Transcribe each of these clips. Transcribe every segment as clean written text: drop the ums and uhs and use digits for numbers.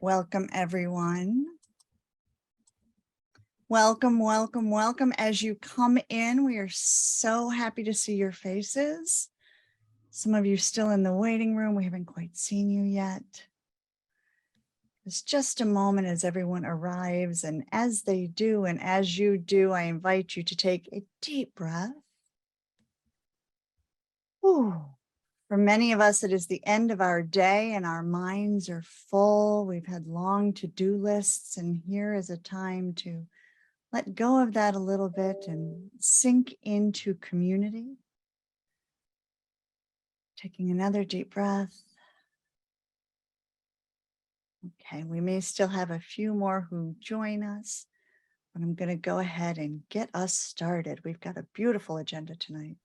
Welcome, everyone. Welcome, welcome, welcome. As you come in, we are so happy to see your faces. Some of you still in the waiting room. We haven't quite seen you yet. It's just a moment as everyone arrives, and as they do, and as you do, I invite you to take a deep breath. Ooh. For many of us, it is the end of our day and our minds are full. We've had long to-do lists, and here is a time to let go of that a little bit and sink into community. Taking another deep breath. Okay, we may still have a few more who join us, but I'm going to go ahead and get us started. We've got a beautiful agenda tonight.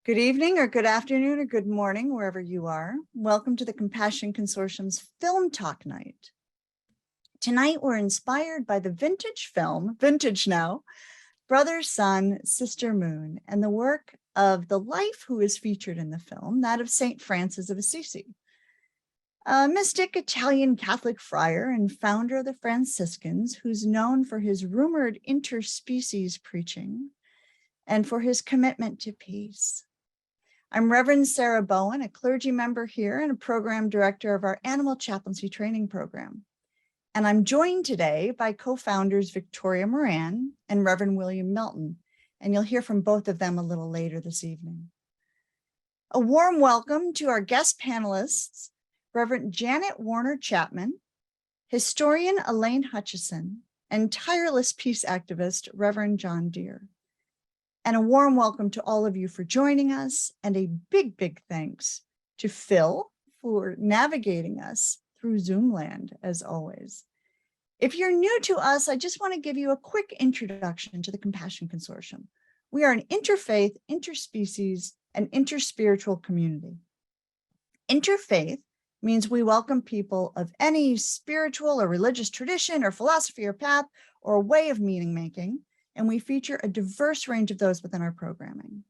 Good evening or good afternoon or good morning, wherever you are. Welcome to the Compassion Consortium's Film Talk Night. Tonight, we're inspired by the vintage film, vintage now, Brother, Sun, Sister, Moon, and the work of the life who is featured in the film, that of Saint Francis of Assisi, a mystic Italian Catholic friar and founder of the Franciscans, who's known for his rumored interspecies preaching and for his commitment to peace. I'm Reverend Sarah Bowen, a clergy member here and a program director of our Animal Chaplaincy Training Program. And I'm joined today by co-founders Victoria Moran and Reverend William Milton, and you'll hear from both of them a little later this evening. A warm welcome to our guest panelists, Reverend Janet Warner Chapman, historian Elaine Hutchison, and tireless peace activist Reverend John Deere. And a warm welcome to all of you for joining us, and a big, big thanks to Phil for navigating us through Zoom land, as always. If you're new to us, I just want to give you a quick introduction to the Compassion Consortium. We are an interfaith, interspecies, and interspiritual community. Interfaith means we welcome people of any spiritual or religious tradition or philosophy or path or way of meaning making, and we feature a diverse range of those within our programming.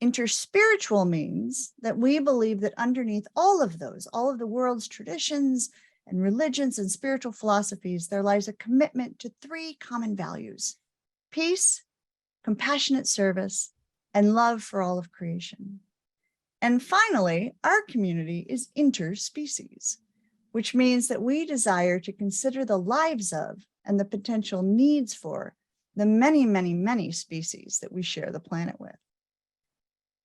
Interspiritual means that we believe that underneath all of those, all of the world's traditions and religions and spiritual philosophies, there lies a commitment to three common values: peace, compassionate service, and love for all of creation. And finally, our community is interspecies, which means that we desire to consider the lives of and the potential needs for the many, many, many species that we share the planet with.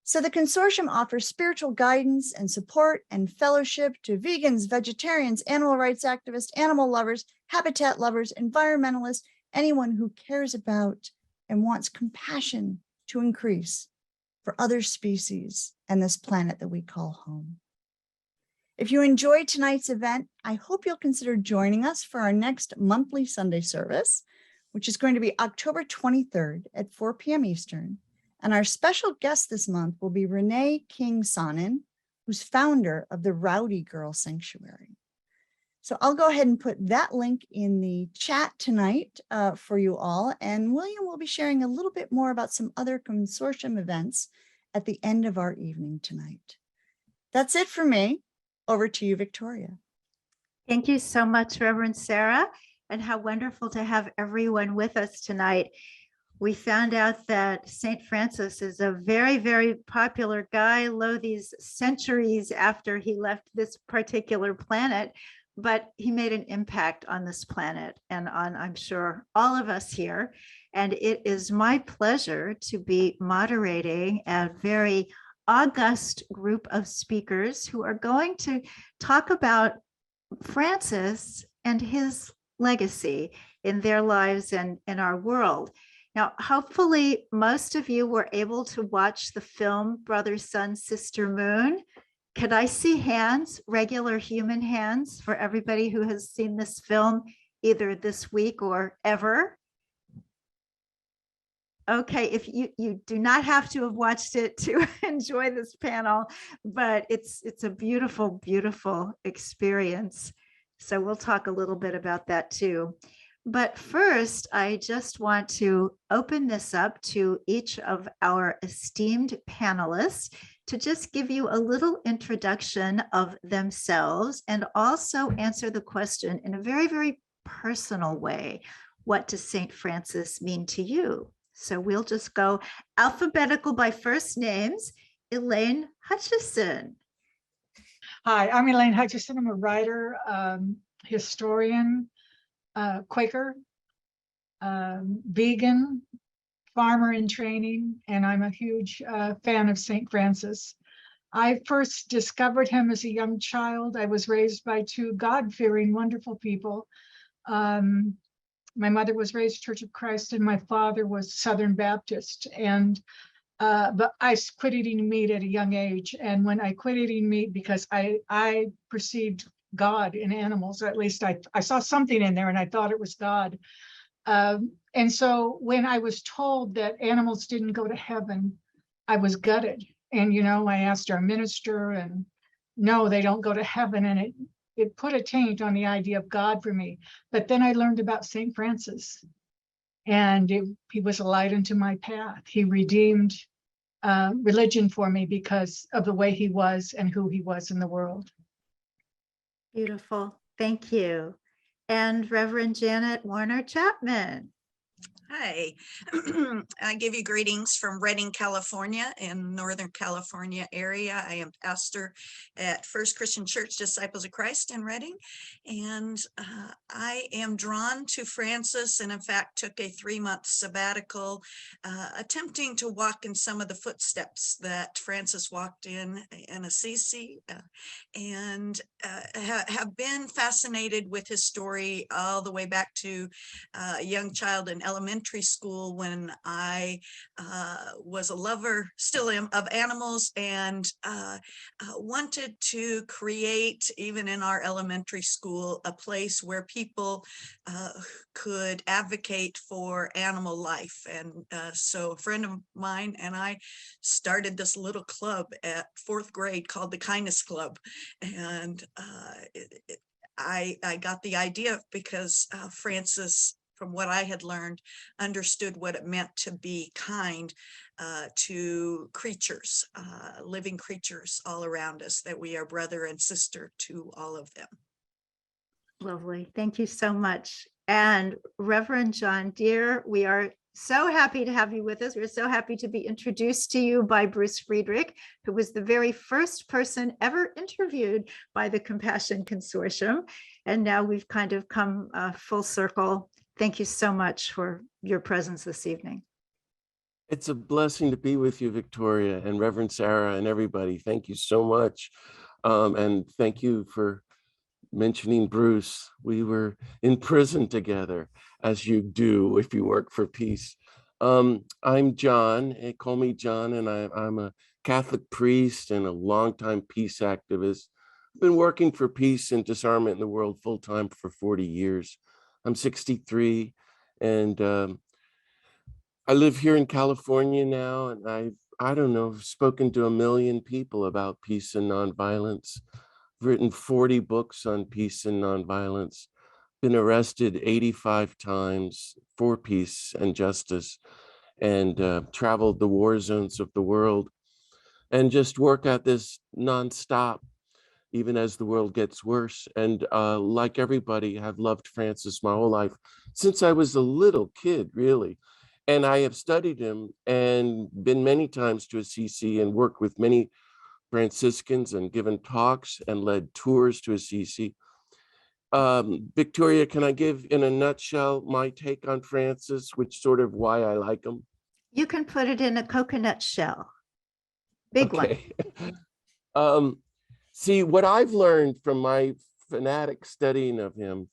So the consortium offers spiritual guidance and support and fellowship to vegans, vegetarians, animal rights activists, animal lovers, habitat lovers, environmentalists, anyone who cares about and wants compassion to increase for other species and this planet that we call home. If you enjoyed tonight's event, I hope you'll consider joining us for our next monthly Sunday service, which is going to be October 23rd at 4 p.m. Eastern. And our special guest this month will be Renee King-Sonnen, who's founder of the Rowdy Girl Sanctuary. So I'll go ahead and put that link in the chat tonight for you all. And William will be sharing a little bit more about some other consortium events at the end of our evening tonight. That's it for me. Over to you, Victoria. Thank you so much, Reverend Sarah, and how wonderful to have everyone with us tonight. We found out that Saint Francis is a very, very popular guy, lo these centuries after he left this particular planet, but he made an impact on this planet and on, I'm sure, all of us here. And it is my pleasure to be moderating a very august group of speakers who are going to talk about Francis and his legacy in their lives and in our world. Now, hopefully most of you were able to watch the film Brother, Sun, Sister, Moon. Could I see hands, regular human hands, for everybody who has seen this film either this week or ever? Okay, if you do not have to have watched it to enjoy this panel, but it's a beautiful, beautiful experience. So we'll talk a little bit about that too. But first, I just want to open this up to each of our esteemed panelists to just give you a little introduction of themselves and also answer the question in a very, very personal way. What does St. Francis mean to you? So we'll just go alphabetical by first names. Elaine Hutchison. Hi, I'm Elaine Hutchison. I'm a writer, historian, Quaker, vegan, farmer in training, and I'm a huge fan of St. Francis. I first discovered him as a young child. I was raised by two God-fearing, wonderful people. My mother was raised Church of Christ, and my father was Southern Baptist. And but I quit eating meat at a young age. And when I quit eating meat, because I perceived God in animals, or at least I saw something in there and I thought it was God. And so when I was told that animals didn't go to heaven, I was gutted. And, you know, I asked our minister, and no, they don't go to heaven. And it put a taint on the idea of God for me. But then I learned about St. Francis, and he was a light into my path. He redeemed religion for me because of the way he was and who he was in the world. Beautiful. Thank you. And Reverend Janet Warner Chapman. Hi, I give you greetings from Redding, California, in Northern California area. I am pastor at First Christian Church Disciples of Christ in Redding, and I am drawn to Francis, and in fact took a 3-month sabbatical, attempting to walk in some of the footsteps that Francis walked in Assisi, and have been fascinated with his story all the way back to a young child in elementary school, when I was a lover, still am, of animals, and wanted to create, even in our elementary school, a place where people could advocate for animal life. And so a friend of mine and I started this little club at 4th grade called the Kindness Club. And I got the idea because Francis, from what I had learned, understood what it meant to be kind to creatures, living creatures all around us, that we are brother and sister to all of them. Lovely. Thank you so much. And Reverend John Deere, we are so happy to have you with us. We're so happy to be introduced to you by Bruce Friedrich, who was the very first person ever interviewed by the Compassion Consortium. And now we've kind of come full circle. Thank you so much for your presence this evening. It's a blessing to be with you, Victoria, and Reverend Sarah, and everybody. Thank you so much. And thank you for mentioning Bruce. We were in prison together, as you do if you work for peace. I'm John, call me John, and I'm a Catholic priest and a longtime peace activist. I've been working for peace and disarmament in the world full-time for 40 years. I'm 63, and I live here in California now, and I don't know, spoken to 1 million people about peace and nonviolence. I've written 40 books on peace and nonviolence, been arrested 85 times for peace and justice, and traveled the war zones of the world, and just work at this nonstop, even as the world gets worse. And like everybody, have loved Francis my whole life, since I was a little kid, really. And I have studied him and been many times to Assisi and worked with many Franciscans and given talks and led tours to Assisi. Victoria, can I give in a nutshell my take on Francis, which sort of why I like him? You can put it in a coconut shell. Big Okay. See, what I've learned from my fanatic studying of him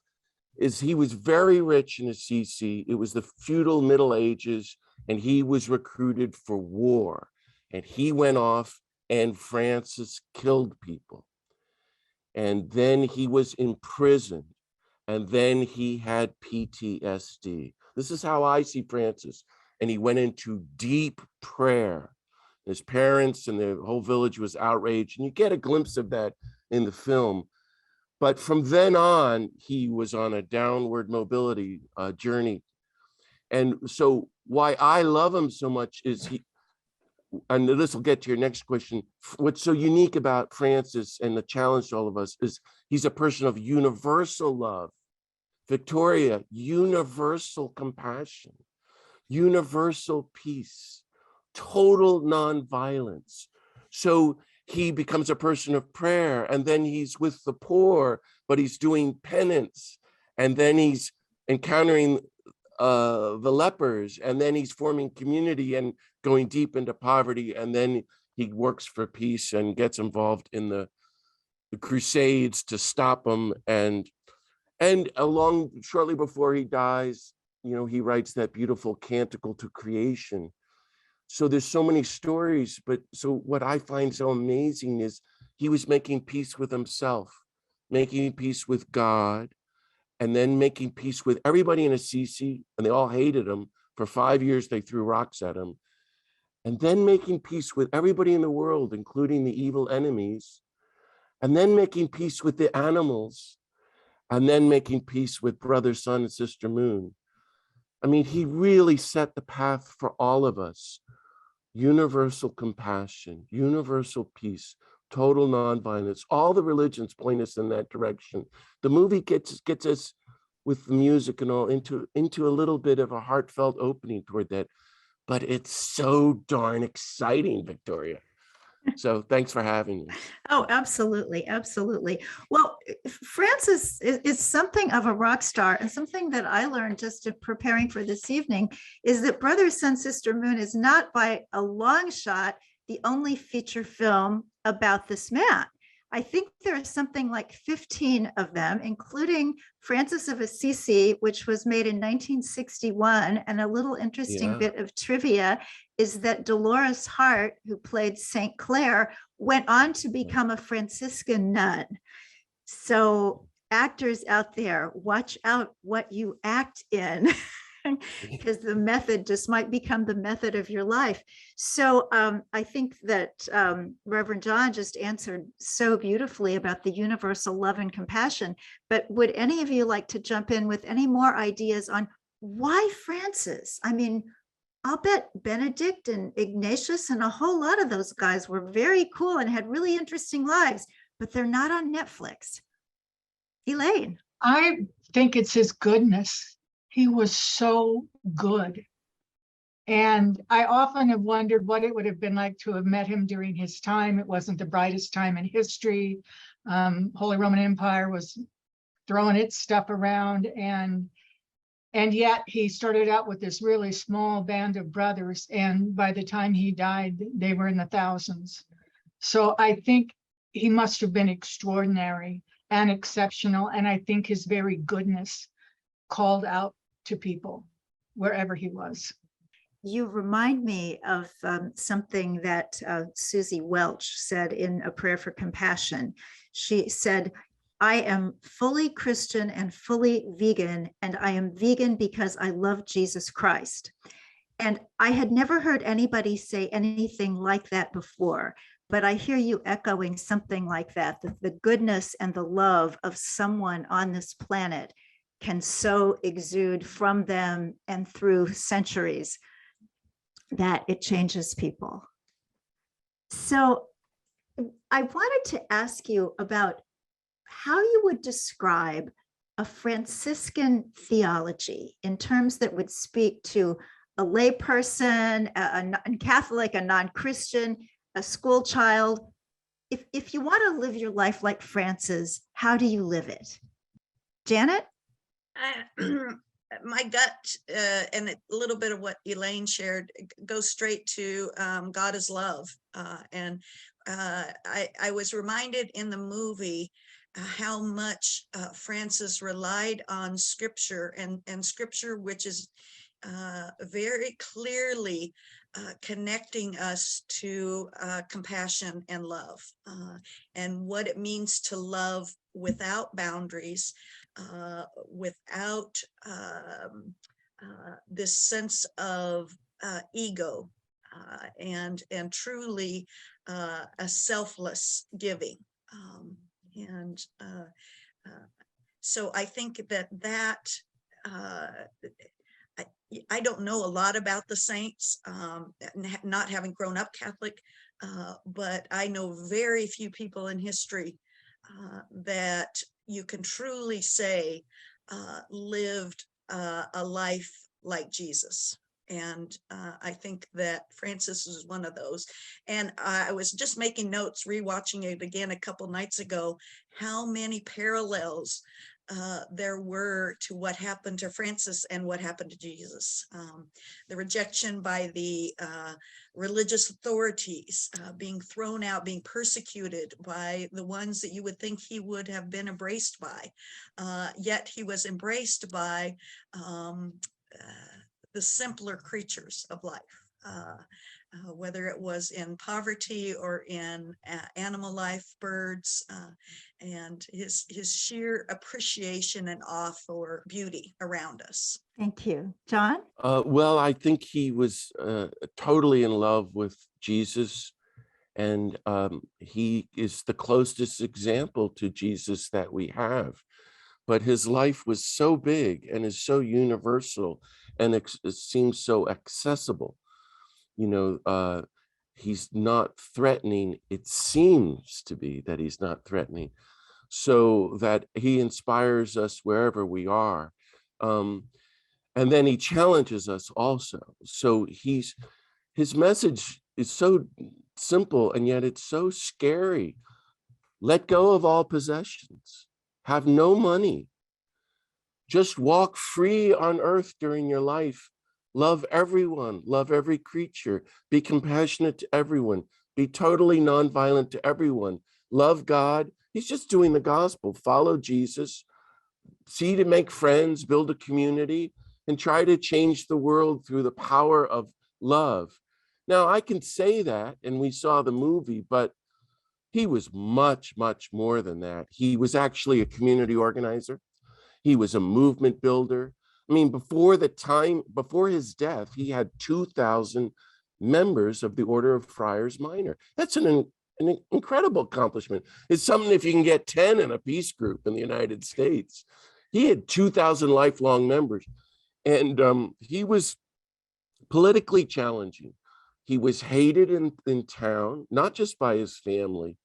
is he was very rich in Assisi. It was the feudal Middle Ages, and he was recruited for war. And he went off, and Francis killed people. And then he was imprisoned, and then he had PTSD. This is how I see Francis. And he went into deep prayer. His parents and the whole village was outraged, and you get a glimpse of that in the film. But from then on, he was on a downward mobility journey. And so why I love him so much is and this will get to your next question. What's so unique about Francis and the challenge to all of us is he's a person of universal love. Victoria, universal compassion, universal peace, total nonviolence. So he becomes a person of prayer, and then he's with the poor, but he's doing penance, and then he's encountering the lepers, and then he's forming community and going deep into poverty, and then he works for peace and gets involved in the crusades to stop them. And along shortly before he dies, he writes that beautiful canticle to creation. So there's so many stories, but so what I find so amazing is he was making peace with himself, making peace with God, and then making peace with everybody in Assisi, and they all hated him. For 5 years, they threw rocks at him. And then making peace with everybody in the world, including the evil enemies, and then making peace with the animals, and then making peace with brother, sun, and sister moon. I mean, he really set the path for all of us. Universal compassion, universal peace, total nonviolence. All the religions point us in that direction. The movie gets us with the music and all into a little bit of a heartfelt opening toward that. But it's so darn exciting, Victoria. So thanks for having me. Oh, absolutely. Absolutely. Well, Francis is something of a rock star, and something that I learned just in preparing for this evening is that Brother, Sun, Sister Moon is not by a long shot the only feature film about this man. I think there are something like 15 of them, including Francis of Assisi, which was made in 1961. And a little interesting bit of trivia is that Dolores Hart, who played Saint Clare, went on to become a Franciscan nun. So actors out there, watch out what you act in. Because the method just might become the method of your life. So I think that Reverend John just answered so beautifully about the universal love and compassion. But would any of you like to jump in with any more ideas on why Francis? I mean, I'll bet Benedict and Ignatius and a whole lot of those guys were very cool and had really interesting lives, but they're not on Netflix. Elaine. I think it's his goodness. He was so good. And I often have wondered what it would have been like to have met him during his time. It wasn't the brightest time in history. Holy Roman Empire was throwing its stuff around. And yet he started out with this really small band of brothers. And by the time he died, they were in the thousands. So I think he must have been extraordinary and exceptional. And I think his very goodness called out to people wherever he was. You remind me of something that Susie Welch said in A Prayer for Compassion. She said, I am fully Christian and fully vegan, and I am vegan because I love Jesus Christ. And I had never heard anybody say anything like that before, but I hear you echoing something like that the goodness and the love of someone on this planet can so exude from them and through centuries that it changes people. So I wanted to ask you about how you would describe a Franciscan theology in terms that would speak to a layperson, a Catholic, a non-Christian, a school child. If you want to live your life like Francis, how do you live it? Janet? My gut and a little bit of what Elaine shared goes straight to God is love. And I was reminded in the movie how much Francis relied on scripture and scripture, which is very clearly connecting us to compassion and love and what it means to love without boundaries, without this sense of ego and truly a selfless giving. So I think that I don't know a lot about the saints, not having grown up Catholic, but I know very few people in history that you can truly say lived a life like Jesus. And I think that Francis is one of those. And I was just making notes, rewatching it again a couple nights ago, how many parallels there were to what happened to Francis and what happened to Jesus. The rejection by the religious authorities, being thrown out, being persecuted by the ones that you would think he would have been embraced by. Yet he was embraced by the simpler creatures of life. Whether it was in poverty or in animal life, birds, and his sheer appreciation and awe for beauty around us. Thank you. John? Well, I think he was totally in love with Jesus, and he is the closest example to Jesus that we have. But his life was so big and is so universal, and it seems so accessible. He's not threatening. It seems to be that he's not threatening, so that he inspires us wherever we are. And then he challenges us also. So his message is so simple, and yet it's so scary. Let go of all possessions. Have no money. Just walk free on earth during your life. Love everyone, love every creature, be compassionate to everyone, be totally nonviolent to everyone, love God. He's just doing the gospel. Follow Jesus, see to make friends, build a community, and try to change the world through the power of love. Now, I can say that, and we saw the movie, but he was much, much more than that. He was actually a community organizer. He was a movement builder. I mean, before his death, he had 2,000 members of the Order of Friars Minor. That's an incredible accomplishment. It's something if you can get 10 in a peace group in the United States. He had 2,000 lifelong members, and he was politically challenging. He was hated in town, not just by his family.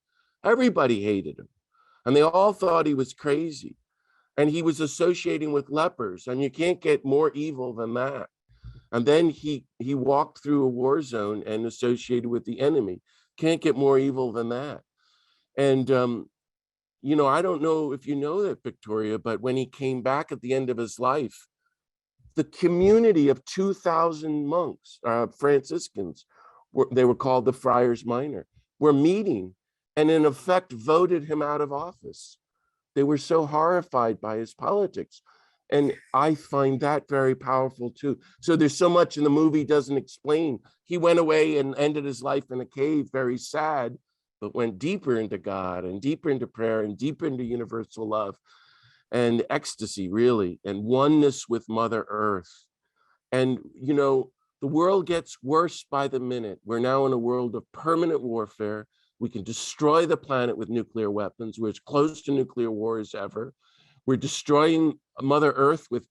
Everybody hated him, and they all thought he was crazy. And he was associating with lepers, and you can't get more evil than that. And then he walked through a war zone and associated with the enemy. Can't get more evil than that. And I don't know if you know that, Victoria, but when he came back at the end of his life, the community of 2,000 monks, Franciscans, they were called the Friars Minor, were meeting and in effect voted him out of office. They were so horrified by his politics. And I find that very powerful too. So there's so much in the movie doesn't explain. He went away and ended his life in a cave, very sad, but went deeper into God and deeper into prayer and deeper into universal love and ecstasy, really, and oneness with Mother Earth. And, the world gets worse by the minute. We're now in a world of permanent warfare. We can destroy the planet with nuclear weapons. We're as close to nuclear war as ever. We're destroying Mother Earth with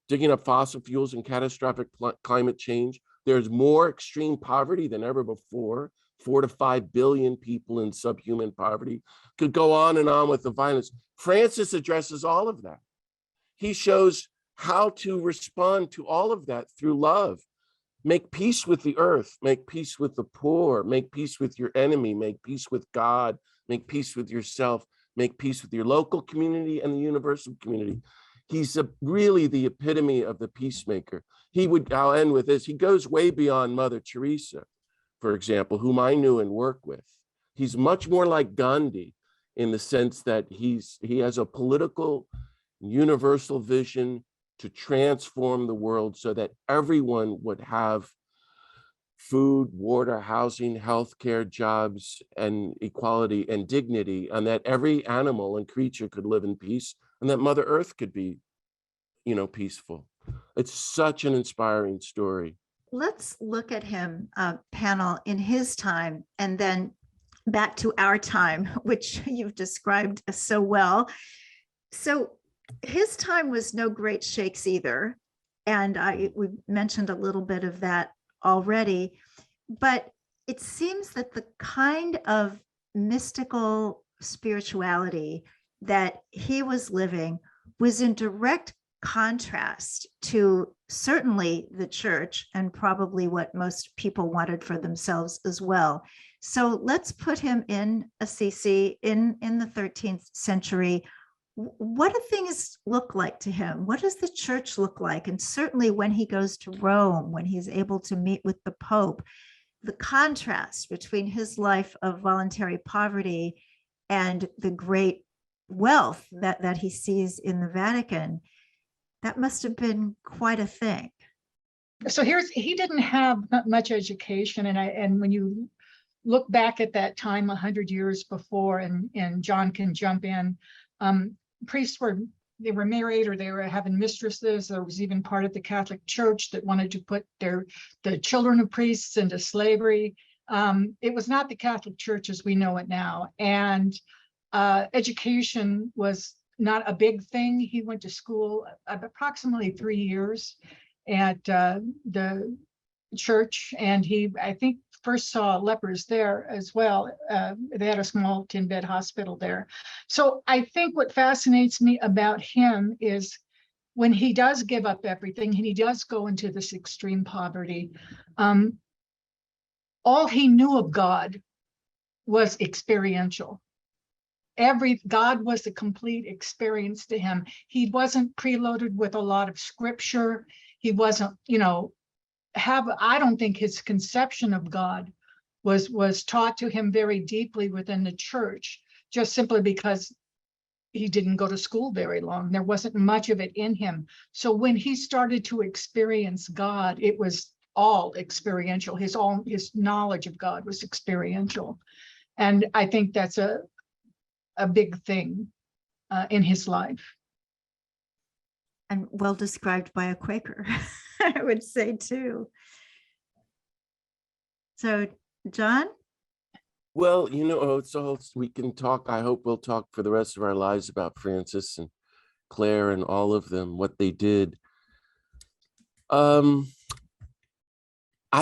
digging up fossil fuels and catastrophic climate change. There's more extreme poverty than ever before. 4 to 5 billion people in subhuman poverty. Could go on and on with the violence. Francis addresses all of that. He shows how to respond to all of that through love. Make peace with the earth, make peace with the poor, make peace with your enemy, make peace with God, make peace with yourself, make peace with your local community and the universal community. He's really the epitome of the peacemaker. I'll end with this, he goes way beyond Mother Teresa, for example, whom I knew and worked with. He's much more like Gandhi in the sense that he has a political, universal vision to transform the world so that everyone would have food, water, housing, healthcare, jobs, and equality and dignity, and that every animal and creature could live in peace, and that Mother Earth could be, peaceful. It's such an inspiring story. Let's look at him, panel, in his time, and then back to our time, which you've described so well. So his time was no great shakes either. And we mentioned a little bit of that already, but it seems that the kind of mystical spirituality that he was living was in direct contrast to certainly the church and probably what most people wanted for themselves as well. So let's put him in Assisi in the 13th century. What do things look like to him? What does the church look like? And certainly when he goes to Rome, when he's able to meet with the Pope, the contrast between his life of voluntary poverty and the great wealth that he sees in the Vatican, that must have been quite a thing. So he didn't have much education, and when you look back at that time 100 years before, and John can jump in, priests were married, or they were having mistresses. There was even part of the Catholic Church that wanted to put the children of priests into slavery. It was not the Catholic Church as we know it now, and education was not a big thing. He went to school approximately 3 years at the church, and I think first saw lepers there as well. They had a small 10-bed hospital there. So I think what fascinates me about him is when he does give up everything and he does go into this extreme poverty, all he knew of God was experiential. God was a complete experience to him. He wasn't preloaded with a lot of scripture. He wasn't, I don't think his conception of God was taught to him very deeply within the church, just simply because he didn't go to school very long. There wasn't much of it in him. So when he started to experience God, it was all experiential. His knowledge of God was experiential. And I think that's a big thing in his life. And well described by a Quaker, I would say too. So, John? Well, so we can talk. I hope we'll talk for the rest of our lives about Francis and Clare and all of them, what they did. I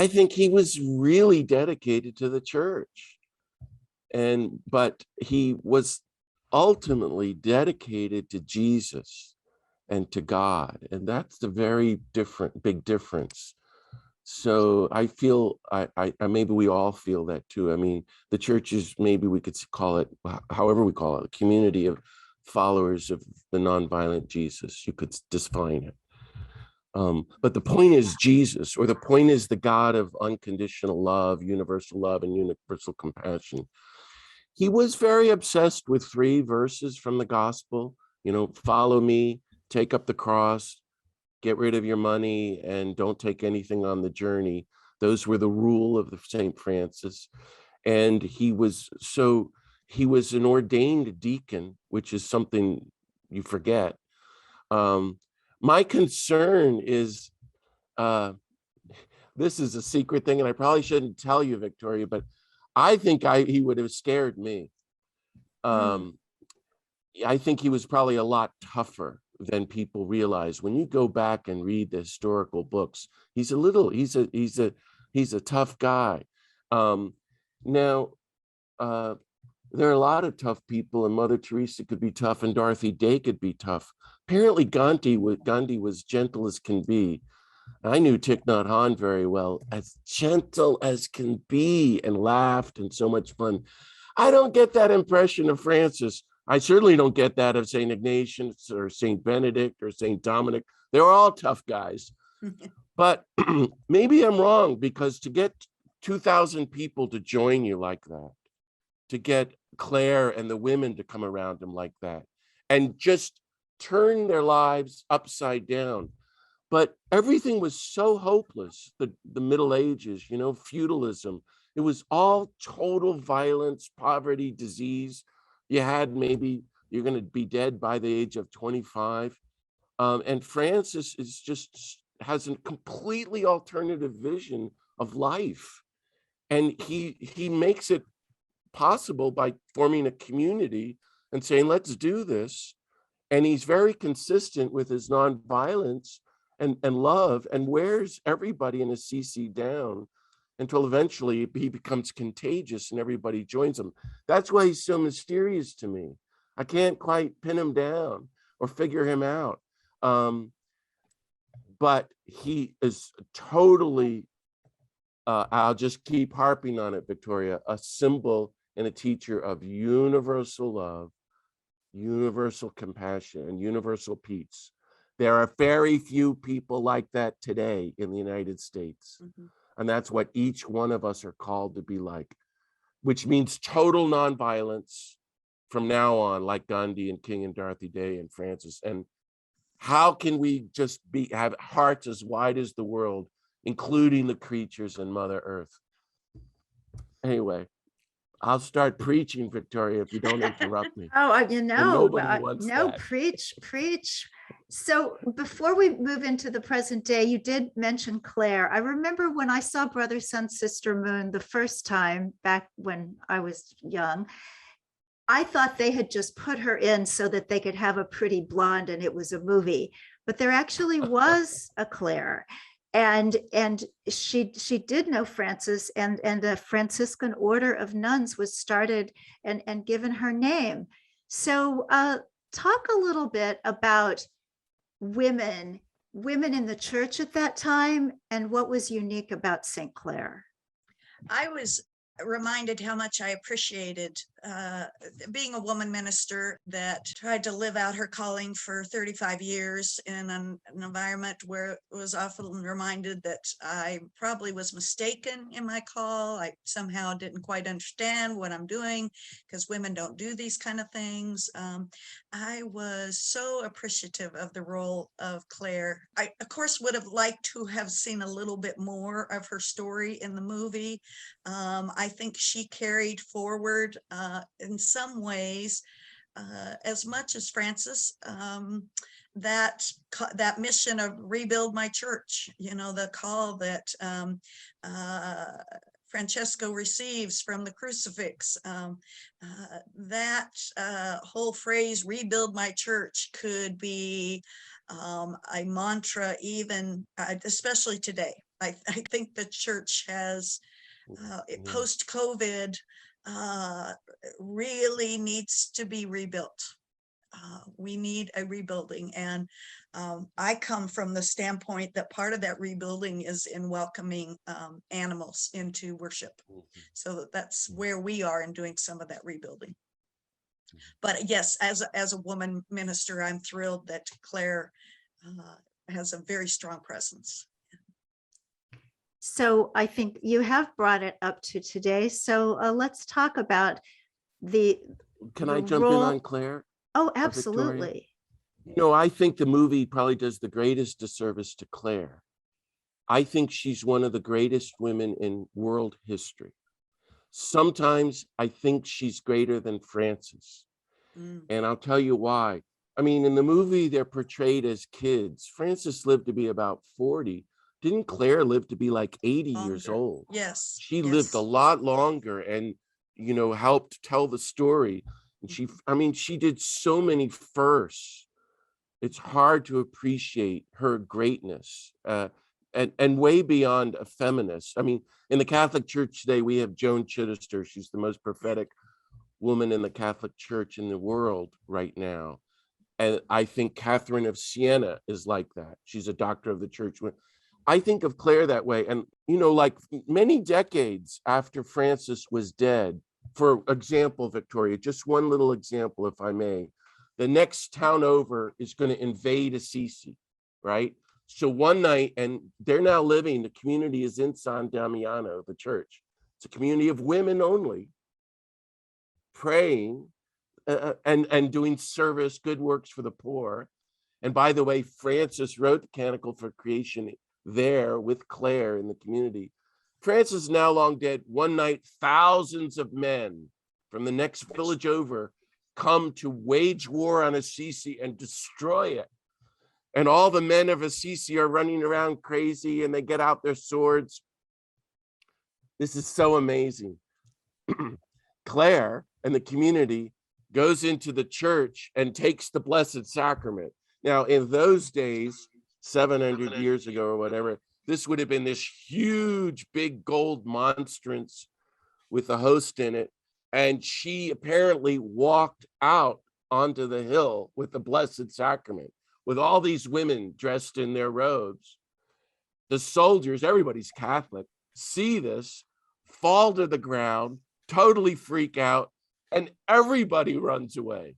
think he was really dedicated to the church, but he was ultimately dedicated to Jesus and to God, and that's the very big difference. So I feel I maybe we all feel that too. I mean, the church is, maybe we could call it however we call it, a community of followers of the nonviolent Jesus. You could define it. But the point is Jesus, or the point is the God of unconditional love, universal love, and universal compassion. He was very obsessed with 3 verses from the gospel, follow me, take up the cross, get rid of your money, and don't take anything on the journey. Those were the rule of the Saint Francis. And he was an ordained deacon, which is something you forget. My concern is, this is a secret thing, and I probably shouldn't tell you, Victoria, but I think he would have scared me. I think he was probably a lot tougher than people realize. When you go back and read the historical books, he's a tough guy. Now, there are a lot of tough people, and Mother Teresa could be tough, and Dorothy Day could be tough. Apparently, Gandhi was gentle as can be. I knew Thich Nhat Hanh very well, as gentle as can be, and laughed, and so much fun. I don't get that impression of Francis. I certainly don't get that of St. Ignatius or St. Benedict or St. Dominic. They were all tough guys. But maybe I'm wrong, because to get 2,000 people to join you like that, to get Clare and the women to come around him like that, and just turn their lives upside down. But everything was so hopeless, the Middle Ages, feudalism. It was all total violence, poverty, disease. You're going to be dead by the age of 25. And Francis has a completely alternative vision of life. And he makes it possible by forming a community and saying, let's do this. And he's very consistent with his nonviolence. and love, and wears everybody in Assisi down until eventually he becomes contagious and everybody joins him. That's why he's so mysterious to me. I can't quite pin him down or figure him out. But he is totally, I'll just keep harping on it, Victoria, a symbol and a teacher of universal love, universal compassion, and universal peace. There are very few people like that today in the United States. And that's what each one of us are called to be like, which means total nonviolence from now on, like Gandhi and King and Dorothy Day and Francis. And how can we just have hearts as wide as the world, including the creatures and Mother Earth? Anyway, I'll start preaching, Victoria, if you don't interrupt me. Oh, And nobody wants no, that. preach. So before we move into the present day, you did mention Clare. I remember when I saw Brother, Sun, Sister, Moon the first time back when I was young, I thought they had just put her in so that they could have a pretty blonde and it was a movie, but there actually was a Clare. And she did know Francis, and a Franciscan order of nuns was started and given her name. So talk a little bit about women in the church at that time and what was unique about Saint Clare. I was reminded how much I appreciated being a woman minister that tried to live out her calling for 35 years in an environment where it was often reminded that I probably was mistaken in my call. I somehow didn't quite understand what I'm doing because women don't do these kind of things. I was so appreciative of the role of Clare. I, of course, would have liked to have seen a little bit more of her story in the movie. I think she carried forward in some ways as much as Francis that mission of rebuild my church. You know, the call that Francesco receives from the crucifix. That whole phrase, rebuild my church, could be a mantra even, especially today. I think the church has, post-COVID, really needs to be rebuilt. We need a rebuilding, and I come from the standpoint that part of that rebuilding is in welcoming animals into worship. So that's where we are in doing some of that rebuilding. But yes, as a woman minister, I'm thrilled that Clare has a very strong presence. So I think you have brought it up to today. So let's talk about the Can I the jump in role- on Clare? Oh, Victoria? absolutely. You know, I think the movie probably does the greatest disservice to Clare. I think she's one of the greatest women in world history. Sometimes I think she's greater than Francis. And I'll tell you why. I mean, in the movie, they're portrayed as kids. Francis lived to be about 40. Didn't Clare live to be like 80 years Longer. old? Yes. She lived a lot longer and, you know, helped tell the story. And she did so many firsts. It's hard to appreciate her greatness and way beyond a feminist. I mean, in the Catholic Church today, we have Joan Chittister. She's the most prophetic woman in the Catholic Church in the world right now. And I think Catherine of Siena is like that. She's a doctor of the church. I think of Clare that way. And, you know, like many decades after Francis was dead, for example, Victoria, just one little example, if I may, the next town over is going to invade Assisi, right? So one night, and they're now living, the community is in San Damiano, the church. It's a community of women only, praying and doing service, good works for the poor. And by the way, Francis wrote the Canticle for Creation there with Clare in the community. Francis is now long dead. One night, thousands of men from the next village over come to wage war on Assisi and destroy it. And all the men of Assisi are running around crazy and they get out their swords. This is so amazing. Clare and the community goes into the church and takes the Blessed Sacrament. Now, in those days, 700 years ago or whatever, this would have been this huge, big gold monstrance with a host in it. And she apparently walked out onto the hill with the Blessed Sacrament, with all these women dressed in their robes. The soldiers, everybody's Catholic, see this, fall to the ground, totally freak out, and everybody runs away.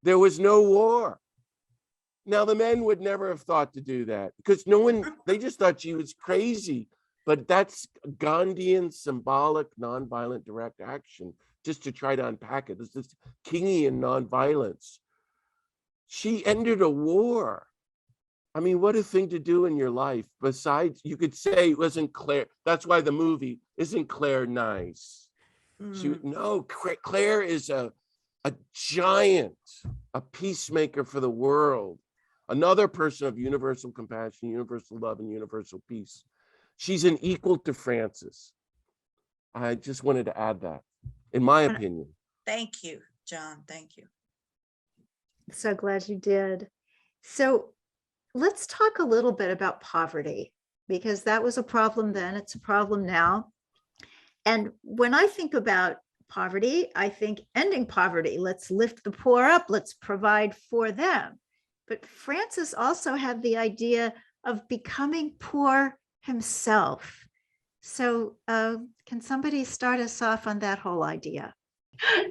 There was no war. Now, the men would never have thought to do that because no one, they just thought she was crazy. But that's Gandhian symbolic nonviolent direct action, just to try to unpack it. This is Kingian nonviolence. She ended a war. I mean, what a thing to do in your life. Besides, you could say, wasn't Claire, that's why the movie, isn't Claire nice? No, Claire is a giant, a peacemaker for the world, another person of universal compassion, universal love, and universal peace. She's an equal to Francis. I just wanted to add that, in my opinion. Thank you, John. Thank you. So glad you did. So let's talk a little bit about poverty, because that was a problem then, it's a problem now. And when I think about poverty, I think ending poverty. Let's lift the poor up, let's provide for them. But Francis also had the idea of becoming poor himself. So can somebody start us off on that whole idea?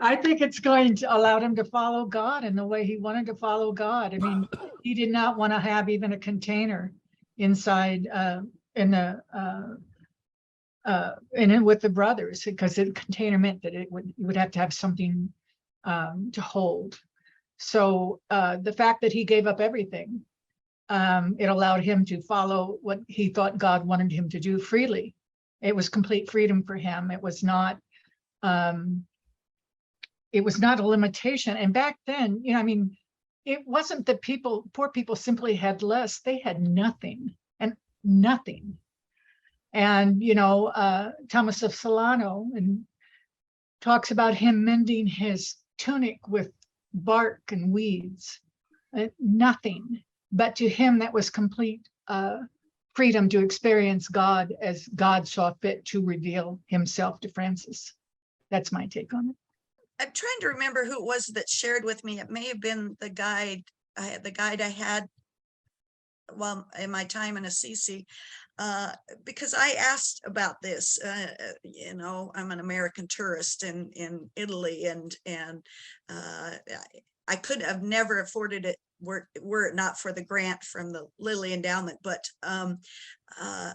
I think it's going to allow him to follow God in the way he wanted to follow God. I mean, he did not want to have even a container inside in it with the brothers, because the container meant that you would have to have something to hold. So the fact that he gave up everything, it allowed him to follow what he thought God wanted him to do freely. It was complete freedom for him. It was not a limitation. And back then, I mean, it wasn't that poor people simply had less, they had nothing and nothing. And, Thomas of Solano and talks about him mending his tunic with bark and weeds, nothing. But to him, that was complete freedom to experience God as God saw fit to reveal himself to Francis. That's my take on it. I'm trying to remember who it was that shared with me. It may have been the guide I had while in my time in Assisi, because I asked about this. I'm an American tourist in Italy, and I could have never afforded it were it not for the grant from the Lilly Endowment. But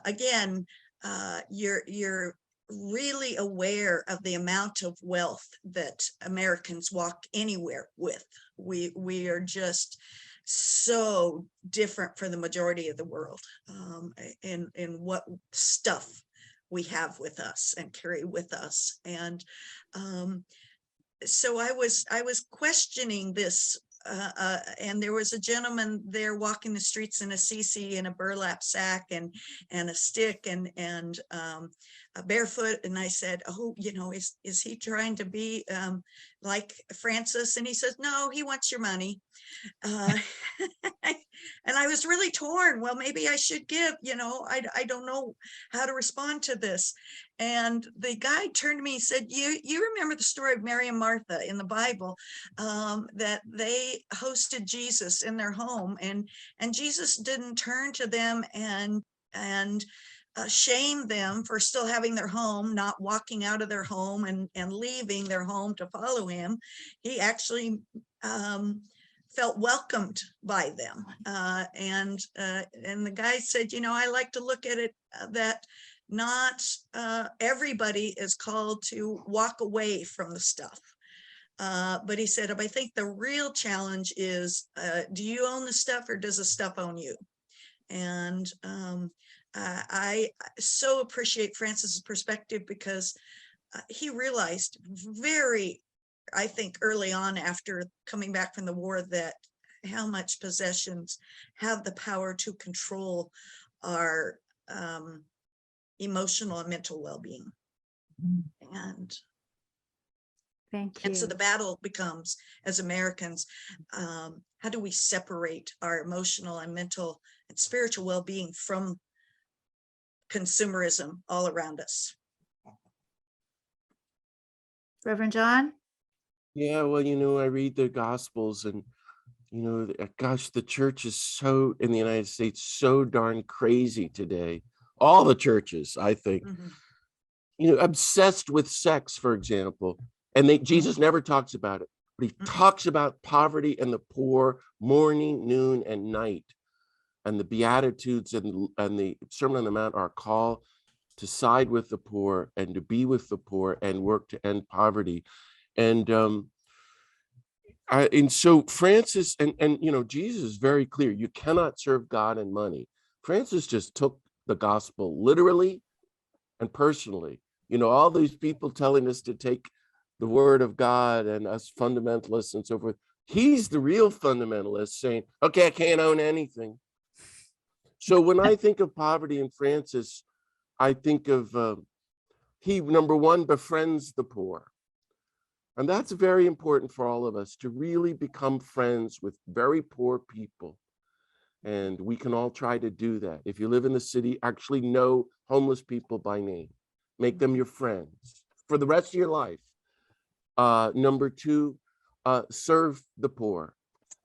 again, you're really aware of the amount of wealth that Americans walk anywhere with. We are just so different from the majority of the world in what stuff we have with us and carry with us. And so I was questioning this, and there was a gentleman there walking the streets in Assisi in a burlap sack and a stick and barefoot. And I said, oh, is he trying to be like Francis? And he says, no, he wants your money. And I was really torn. Well, maybe I should give, I don't know how to respond to this. And the guy turned to me and said, you remember the story of Mary and Martha in the Bible, that they hosted Jesus in their home, and Jesus didn't turn to them and shame them for still having their home, not walking out of their home and leaving their home to follow him. He actually felt welcomed by them. And the guy said, I like to look at it that not everybody is called to walk away from the stuff. But he said, I think the real challenge is, do you own the stuff or does the stuff own you? And I so appreciate Francis's perspective, because he realized I think early on after coming back from the war, that how much possessions have the power to control our emotional and mental well-being. And Thank And so you. the battle becomes, as Americans, how do we separate our emotional and mental and spiritual well-being from consumerism all around us? Reverend John? Yeah, well, I read the Gospels and, gosh, the church is so, in the United States, so darn crazy today. All the churches, I think, obsessed with sex, for example. And Jesus never talks about it, but he talks about poverty and the poor morning, noon, and night. And the Beatitudes and the Sermon on the Mount are a call to side with the poor and to be with the poor and work to end poverty. And so Francis and Jesus is very clear. You cannot serve God and money. Francis just took the gospel literally and personally. All these people telling us to take the word of God and us fundamentalists and so forth. He's the real fundamentalist saying, okay, I can't own anything. So when I think of poverty in Francis, I think of he, number one, befriends the poor. And that's very important for all of us to really become friends with very poor people. And we can all try to do that. If you live in the city, actually know homeless people by name. Make them your friends for the rest of your life. Number two, serve the poor.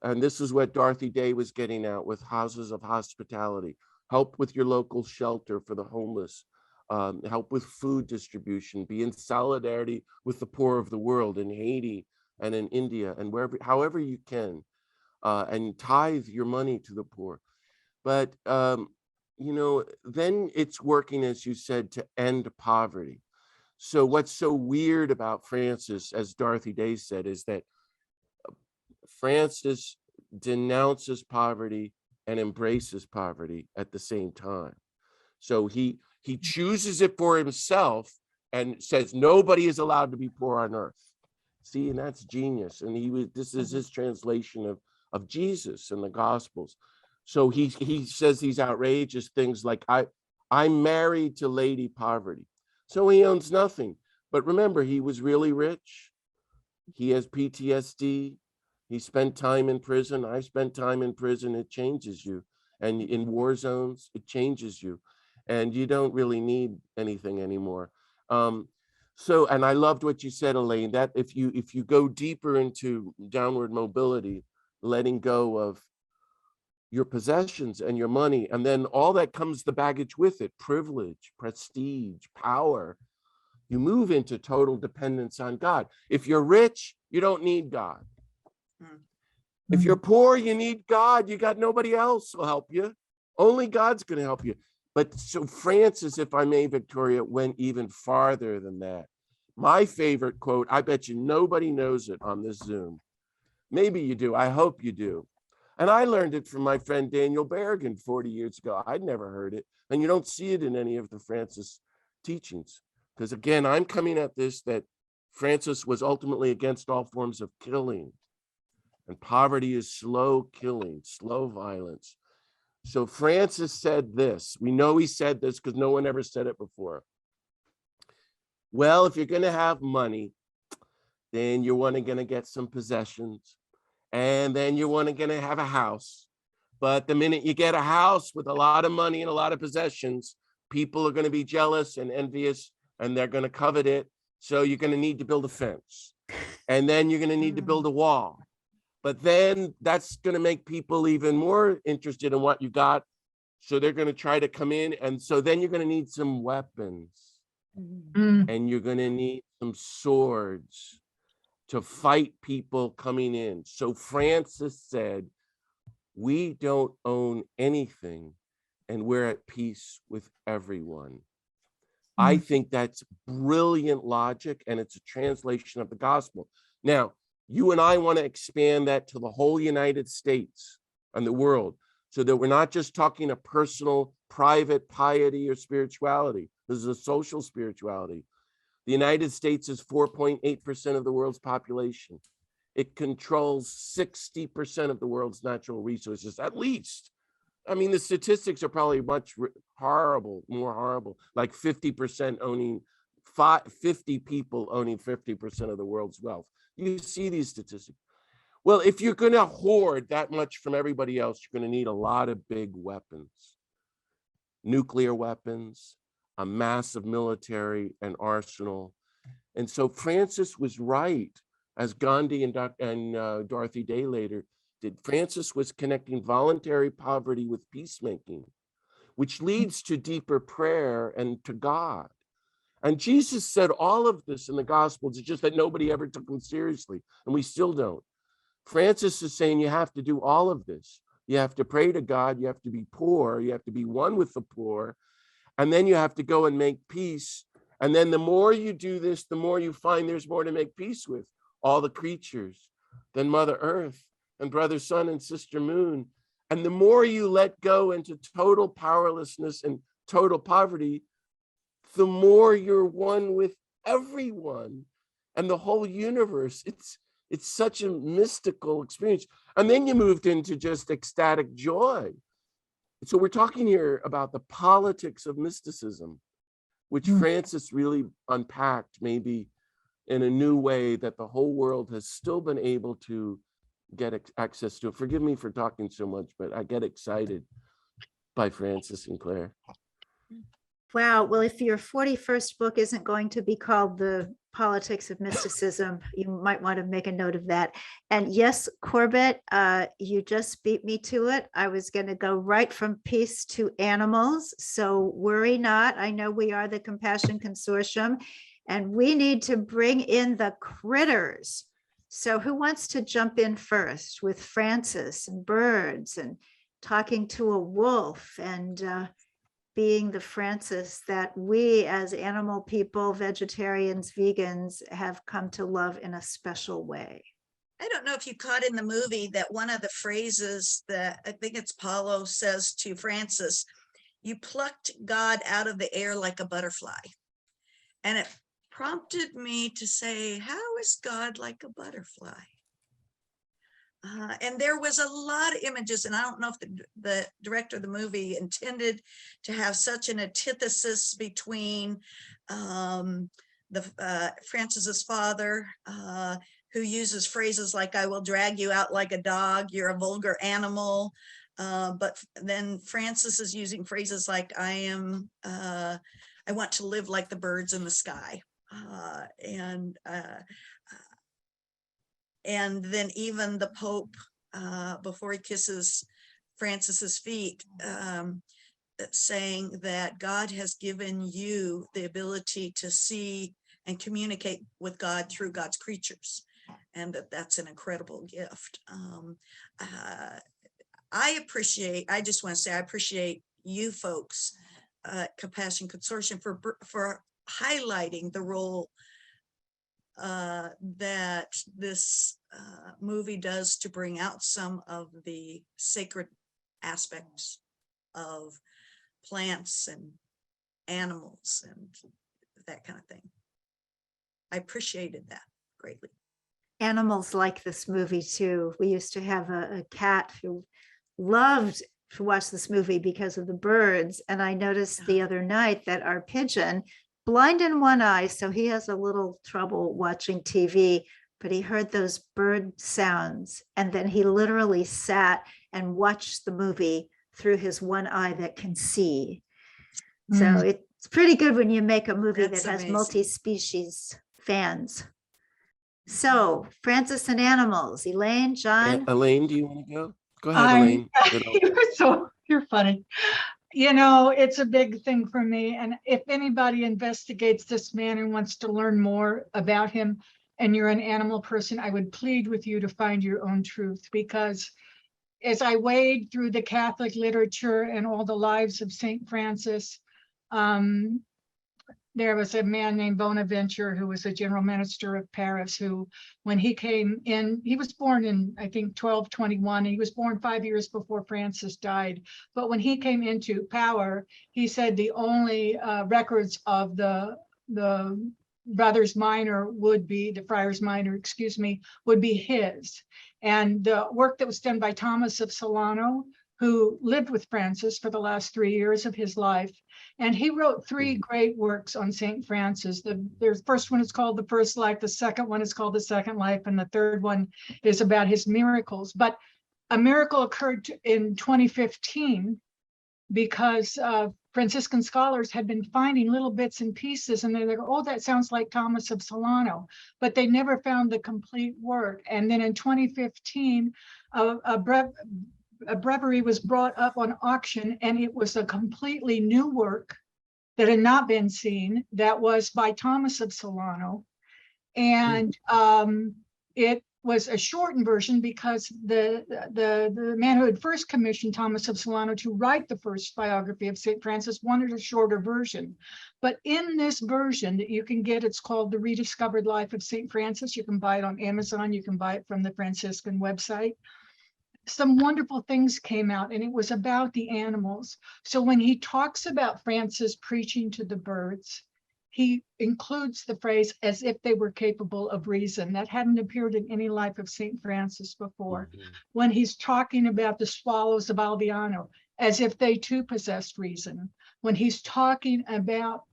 And this is what Dorothy Day was getting at with houses of hospitality. Help with your local shelter for the homeless. Help with food distribution. Be in solidarity with the poor of the world in Haiti and in India and wherever, however you can. And tithe your money to the poor. But, then it's working, as you said, to end poverty. So what's so weird about Francis, as Dorothy Day said, is that Francis denounces poverty and embraces poverty at the same time. So he chooses it for himself and says nobody is allowed to be poor on earth. See, and that's genius. And this is his translation of Jesus and the Gospels. So he says these outrageous things like, I'm married to Lady Poverty. So he owns nothing. But remember, he was really rich. He has PTSD. He spent time in prison. I spent time in prison. It changes you. And in war zones, it changes you. And you don't really need anything anymore. And I loved what you said, Elaine, that if you go deeper into downward mobility, letting go of your possessions and your money, and then all that comes the baggage with it, privilege, prestige, power, you move into total dependence on God. If you're rich, you don't need God. If you're poor, you need God. You got nobody else will help you. Only God's going to help you. But so Francis, if I may, Victoria, went even farther than that. My favorite quote, I bet you nobody knows it on this Zoom. Maybe you do. I hope you do. And I learned it from my friend Daniel Berrigan 40 years ago. I'd never heard it. And you don't see it in any of the Francis teachings. Because again, I'm coming at this that Francis was ultimately against all forms of killing. And poverty is slow killing, slow violence. So Francis said this. We know he said this because no one ever said it before. Well, if you're going to have money, then you're going to get some possessions. And then you're going to have a house. But the minute you get a house with a lot of money and a lot of possessions, people are going to be jealous and envious, and they're going to covet it. So you're going to need to build a fence. And then you're going to need to build a wall. But then that's going to make people even more interested in what you got. So they're going to try to come in. And so then you're going to need some weapons. And you're going to need some swords to fight people coming in. So Francis said, we don't own anything and we're at peace with everyone. I think that's brilliant logic, and it's a translation of the gospel. Now, you and I want to expand that to the whole United States and the world, so that we're not just talking a personal, private piety or spirituality. This is a social spirituality. The United States is 4.8% of the world's population. It controls 60% of the world's natural resources, at least. I mean, the statistics are probably much more horrible, like 50% owning 50 people owning 50% of the world's wealth. You see these statistics. Well, if you're going to hoard that much from everybody else, you're going to need a lot of big weapons, nuclear weapons, a massive military and arsenal. And so Francis was right, as Gandhi and Dorothy Day later did. Francis was connecting voluntary poverty with peacemaking, which leads to deeper prayer and to God. And Jesus said all of this in the Gospels. It's just that nobody ever took him seriously, and we still don't. Francis is saying you have to do all of this. You have to pray to God. You have to be poor. You have to be one with the poor. And then you have to go and make peace. And then the more you do this, the more you find there's more to make peace with. All the creatures, then Mother Earth, and Brother Sun and Sister Moon. And the more you let go into total powerlessness and total poverty, the more you're one with everyone and the whole universe. It's such a mystical experience. And then you moved into just ecstatic joy. So we're talking here about the politics of mysticism, which Francis really unpacked maybe in a new way that the whole world has still been able to get access to. Forgive me for talking so much, but I get excited by Francis and Clare. Wow. Well, if your 41st book isn't going to be called The Politics of Mysticism, you might want to make a note of that. And yes, Corbett, you just beat me to it. I was going to go right from peace to animals. So worry not. I know we are the Compassion Consortium, and we need to bring in the critters. So who wants to jump in first with Francis and birds and talking to a wolf and being the Francis that we as animal people, vegetarians, vegans have come to love in a special way? I don't know if you caught in the movie that one of the phrases that I think it's Paulo says to Francis, you plucked God out of the air like a butterfly. And it prompted me to say, how is God like a butterfly? And there was a lot of images, and I don't know if the director of the movie intended to have such an antithesis between Francis's father, who uses phrases like, I will drag you out like a dog, you're a vulgar animal. But then Francis is using phrases like, I want to live like the birds in the sky. And then even the Pope, before he kisses Francis's feet, saying that God has given you the ability to see and communicate with God through God's creatures, and that's an incredible gift. I just want to say I appreciate you folks, Compassion Consortium, for highlighting the role that this movie does to bring out some of the sacred aspects of plants and animals and that kind of thing. I appreciated that greatly. Animals like this movie too. We used to have a cat who loved to watch this movie because of the birds. And I noticed the other night that our pigeon, blind in one eye, so he has a little trouble watching TV, but he heard those bird sounds. And then he literally sat and watched the movie through his one eye that can see. So it's pretty good when you make a movie that has multi-species fans. So Francis and animals, Elaine, John. Elaine, do you want to go? Go ahead, Elaine. You're funny. You know, it's a big thing for me. And if anybody investigates this man and wants to learn more about him, and you're an animal person, I would plead with you to find your own truth, because as I wade through the Catholic literature and all the lives of Saint Francis, there was a man named Bonaventure who was a general minister of Paris, who, when he came in, he was born in, I think, 1221. He was born 5 years before Francis died. But when he came into power, he said the only records of the brothers minor would be, the friars minor, excuse me, would be his. And the work that was done by Thomas of Solano, who lived with Francis for the last 3 years of his life. And he wrote 3 great works on St. Francis. The first one is called The First Life, the second one is called The Second Life, and the third one is about his miracles. But a miracle occurred in 2015 because Franciscan scholars had been finding little bits and pieces, and they're like, oh, that sounds like Thomas of Solano, but they never found the complete work. And then in 2015, a breviary was brought up on auction, and it was a completely new work that had not been seen, that was by Thomas of Solano. And it was a shortened version because the man who had first commissioned Thomas of Solano to write the first biography of St. Francis wanted a shorter version. But in this version that you can get, it's called The Rediscovered Life of St. Francis. You can buy it on Amazon. You can buy it from the Franciscan website. Some wonderful things came out, and it was about the animals. So when he talks about Francis preaching to the birds, he includes the phrase as if they were capable of reason. That hadn't appeared in any life of St. Francis before. When he's talking about the swallows of Albiano, as if they too possessed reason. When he's talking about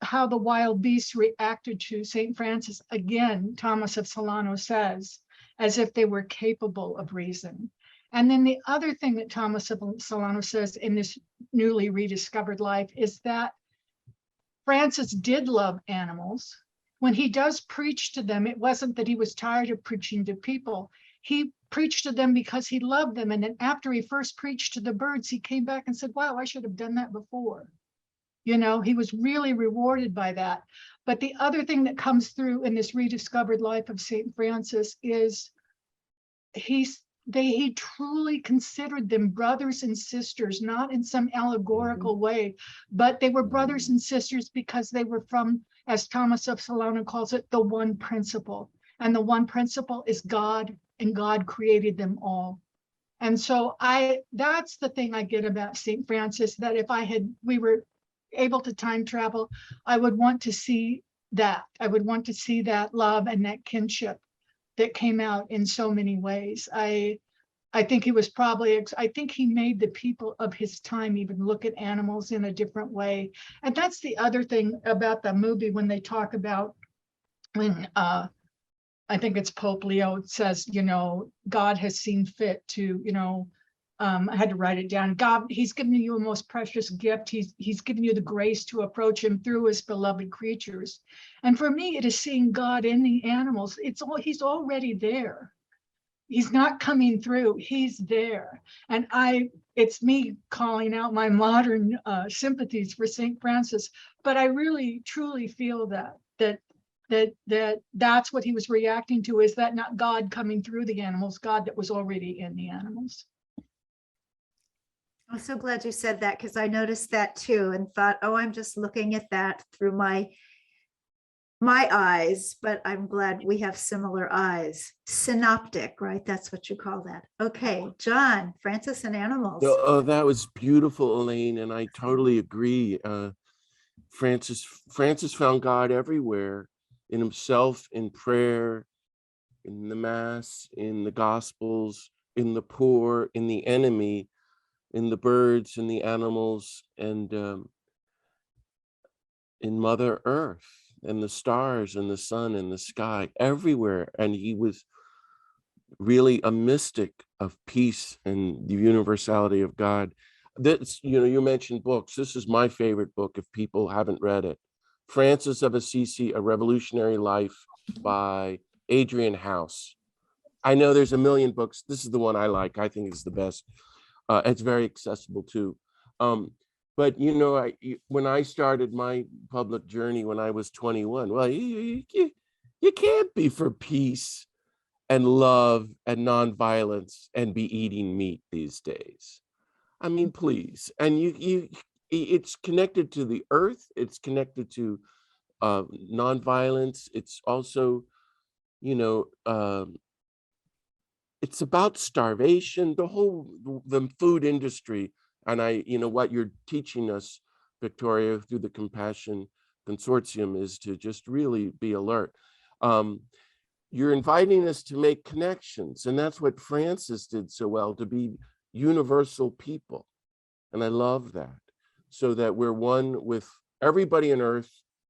how the wild beasts reacted to St. Francis, again, Thomas of Solano says, as if they were capable of reason. And then the other thing that Thomas of Solano says in this newly rediscovered life is that Francis did love animals. When he does preach to them, it wasn't that he was tired of preaching to people. He preached to them because he loved them. And then after he first preached to the birds, he came back and said, wow, I should have done that before. You know, he was really rewarded by that. But the other thing that comes through in this rediscovered life of St. Francis is he truly considered them brothers and sisters, not in some allegorical way, but they were brothers and sisters because they were from, as Thomas of Solano calls it, the one principle. And the one principle is God, and God created them all. And so that's the thing I get about St. Francis, that if we were able to time travel, I would want to see that. I would want to see that love and that kinship that came out in so many ways. I think he was I think he made the people of his time even look at animals in a different way. And that's the other thing about the movie when they talk about when I think it's Pope Leo says, you know, God has seen fit to, you know, I had to write it down. God, he's given you a most precious gift. He's given you the grace to approach him through his beloved creatures. And for me, it is seeing God in the animals. He's already there. He's not coming through. He's there. And it's me calling out my modern sympathies for St. Francis. But I really, truly feel that's what he was reacting to. Is that not God coming through the animals, God that was already in the animals? I'm so glad you said that, because I noticed that too and thought, oh, I'm just looking at that through my eyes, but I'm glad we have similar eyes. Synoptic, right? That's what you call that. Okay, John, Francis and animals. Oh, that was beautiful, Elaine, and I totally agree. Francis found God everywhere, in himself, in prayer, in the Mass, in the Gospels, in the poor, in the enemy, in the birds, in the animals, and in Mother Earth, and the stars, and the sun, and the sky, everywhere. And he was really a mystic of peace and the universality of God. That's, you know, you mentioned books. This is my favorite book if people haven't read it. Francis of Assisi, A Revolutionary Life by Adrian House. I know there's a million books. This is the one I like. I think it's the best. It's very accessible too. But you know, when I started my public journey when I was 21, well, you can't be for peace and love and nonviolence and be eating meat these days. I mean, please. And it's connected to the earth. It's connected to nonviolence. It's also, you know, it's about starvation, the food industry. And you know, what you're teaching us, Victoria, through the Compassion Consortium is to just really be alert. You're inviting us to make connections. And that's what Francis did so well, to be universal people. And I love that. So that we're one with everybody on earth.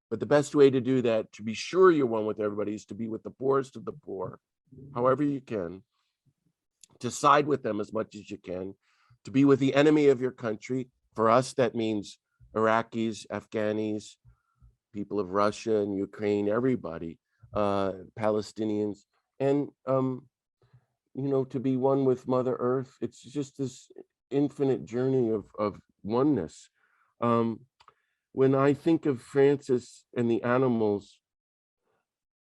But the best way to do that, to be sure you're one with everybody, is to be with the poorest of the poor, however you can, to side with them as much as you can, to be with the enemy of your country. For us, that means Iraqis, Afghanis, people of Russia and Ukraine, everybody, Palestinians, and to be one with Mother Earth. It's just this infinite journey of oneness. When I think of Francis and the animals,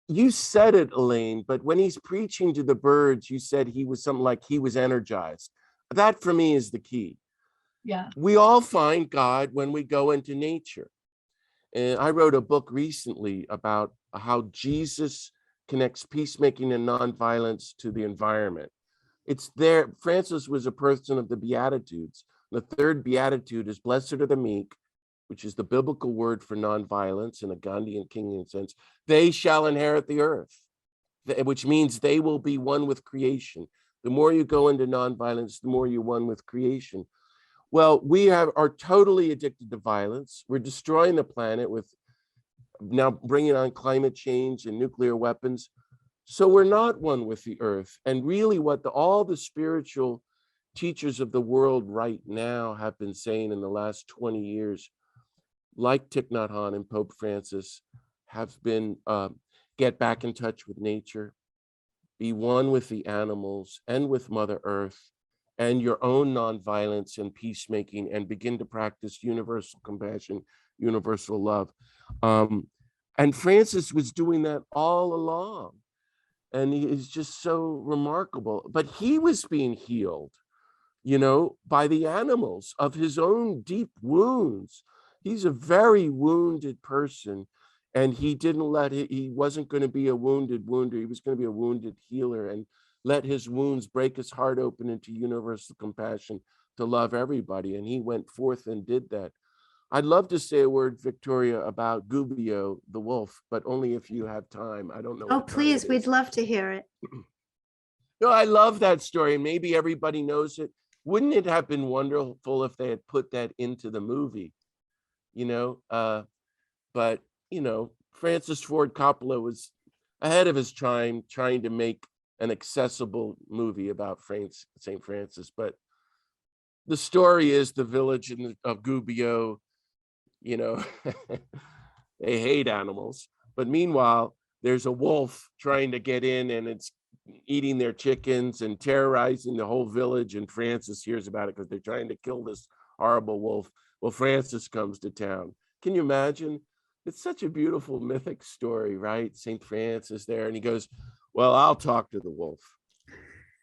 you said it, Elaine, but when he's preaching to the birds, you said he was something like he was energized. That for me is the key. Yeah. We all find God when we go into nature. And I wrote a book recently about how Jesus connects peacemaking and nonviolence to the environment. It's there. Francis was a person of the Beatitudes. The third Beatitude is blessed are the meek, which is the biblical word for nonviolence in a Gandhian Kingian sense. They shall inherit the earth, which means they will be one with creation. The more you go into nonviolence, the more you're one with creation. Well, we are totally addicted to violence. We're destroying the planet with now bringing on climate change and nuclear weapons. So we're not one with the earth. And really what all the spiritual teachers of the world right now have been saying in the last 20 years, like Thich Nhat Hanh and Pope Francis, have been get back in touch with nature, be one with the animals and with Mother Earth, and your own nonviolence and peacemaking, and begin to practice universal compassion, universal love. And Francis was doing that all along. And he is just so remarkable. But he was being healed, by the animals of his own deep wounds. He's a very wounded person. And he didn't he wasn't going to be a wounded wounder. He was going to be a wounded healer and let his wounds break his heart open into universal compassion to love everybody. And he went forth and did that. I'd love to say a word, Victoria, about Gubbio, the wolf, but only if you have time. I don't know. Oh, please, we'd love to hear it. No, I love that story. Maybe everybody knows it. Wouldn't it have been wonderful if they had put that into the movie? But Francis Ford Coppola was ahead of his time trying to make an accessible movie about St. Francis. But the story is the village of Gubbio, they hate animals. But meanwhile, there's a wolf trying to get in, and it's eating their chickens and terrorizing the whole village. And Francis hears about it because they're trying to kill this horrible wolf. Well, Francis comes to town. Can you imagine? It's such a beautiful mythic story, right? St. Francis there, and he goes, well, I'll talk to the wolf.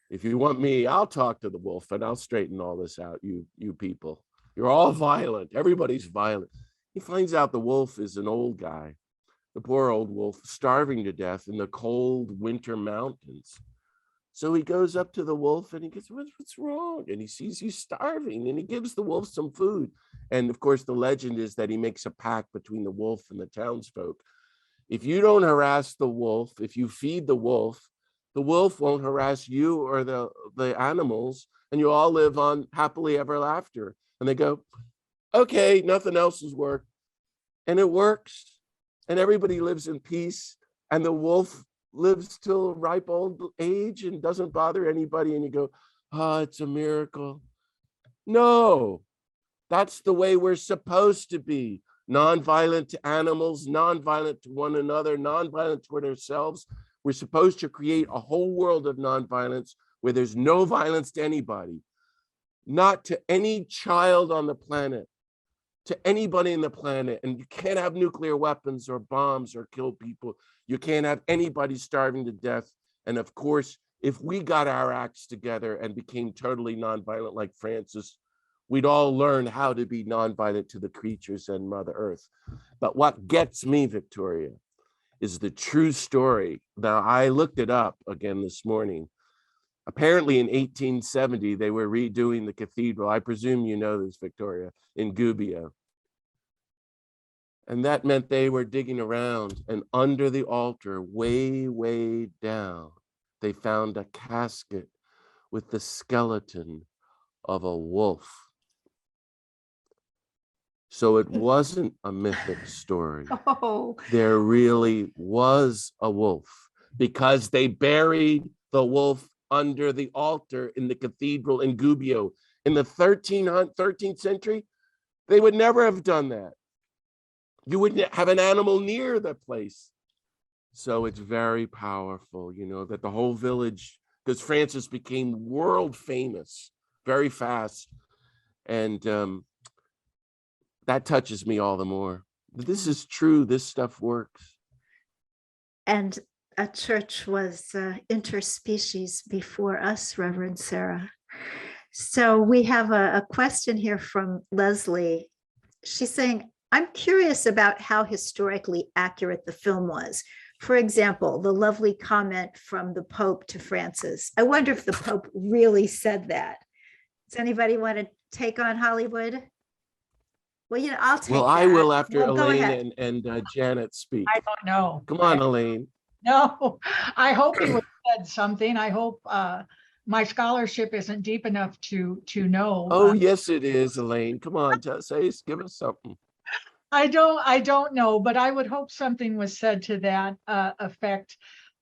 If you want me, I'll talk to the wolf and I'll straighten all this out, you people. You're all violent. Everybody's violent. He finds out the wolf is an old guy, the poor old wolf, starving to death in the cold winter mountains. So he goes up to the wolf and he goes, what's wrong? And he sees you starving, and he gives the wolf some food. And of course, the legend is that he makes a pact between the wolf and the townsfolk. If you don't harass the wolf, if you feed the wolf won't harass you or the animals, and you all live on happily ever after. And they go, okay, nothing else has worked. And it works. And everybody lives in peace. And the wolf lives till ripe old age and doesn't bother anybody. And you go, it's a miracle. No, that's the way we're supposed to be. Nonviolent to animals, nonviolent to one another, nonviolent toward ourselves. We're supposed to create a whole world of nonviolence where there's no violence to anybody, not to any child on the planet, to anybody in the planet. And you can't have nuclear weapons or bombs or kill people. You can't have anybody starving to death. And of course, if we got our acts together and became totally nonviolent like Francis, we'd all learn how to be nonviolent to the creatures and Mother Earth. But what gets me, Victoria, is the true story. Now, I looked it up again this morning. Apparently in 1870, they were redoing the cathedral. I presume you know this, Victoria, in Gubbio. And that meant they were digging around, and under the altar, way, way down, they found a casket with the skeleton of a wolf. So it wasn't a mythic story. Oh, There really was a wolf, because they buried the wolf under the altar in the cathedral in Gubbio in the 13th century. They would never have done that. You wouldn't have an animal near the place. So it's very powerful, you know, that the whole village, because Francis became world famous very fast. And that touches me all the more. This is true. This stuff works. and a church was interspecies before us, Reverend Sarah. So we have a question here from Leslie. She's saying, I'm curious about how historically accurate the film was. For example, the lovely comment from the Pope to Francis. I wonder if the Pope really said that. Does anybody want to take on Hollywood? Well, you know, I'll take Well, that. I will after Well, go ahead. Elaine and Janet speak. I don't know. Come on, Elaine. No, I hope he would have said something. I hope my scholarship isn't deep enough to know. Oh, yes, it is, Elaine. Come on, give us something. I don't know, but I would hope something was said to that effect.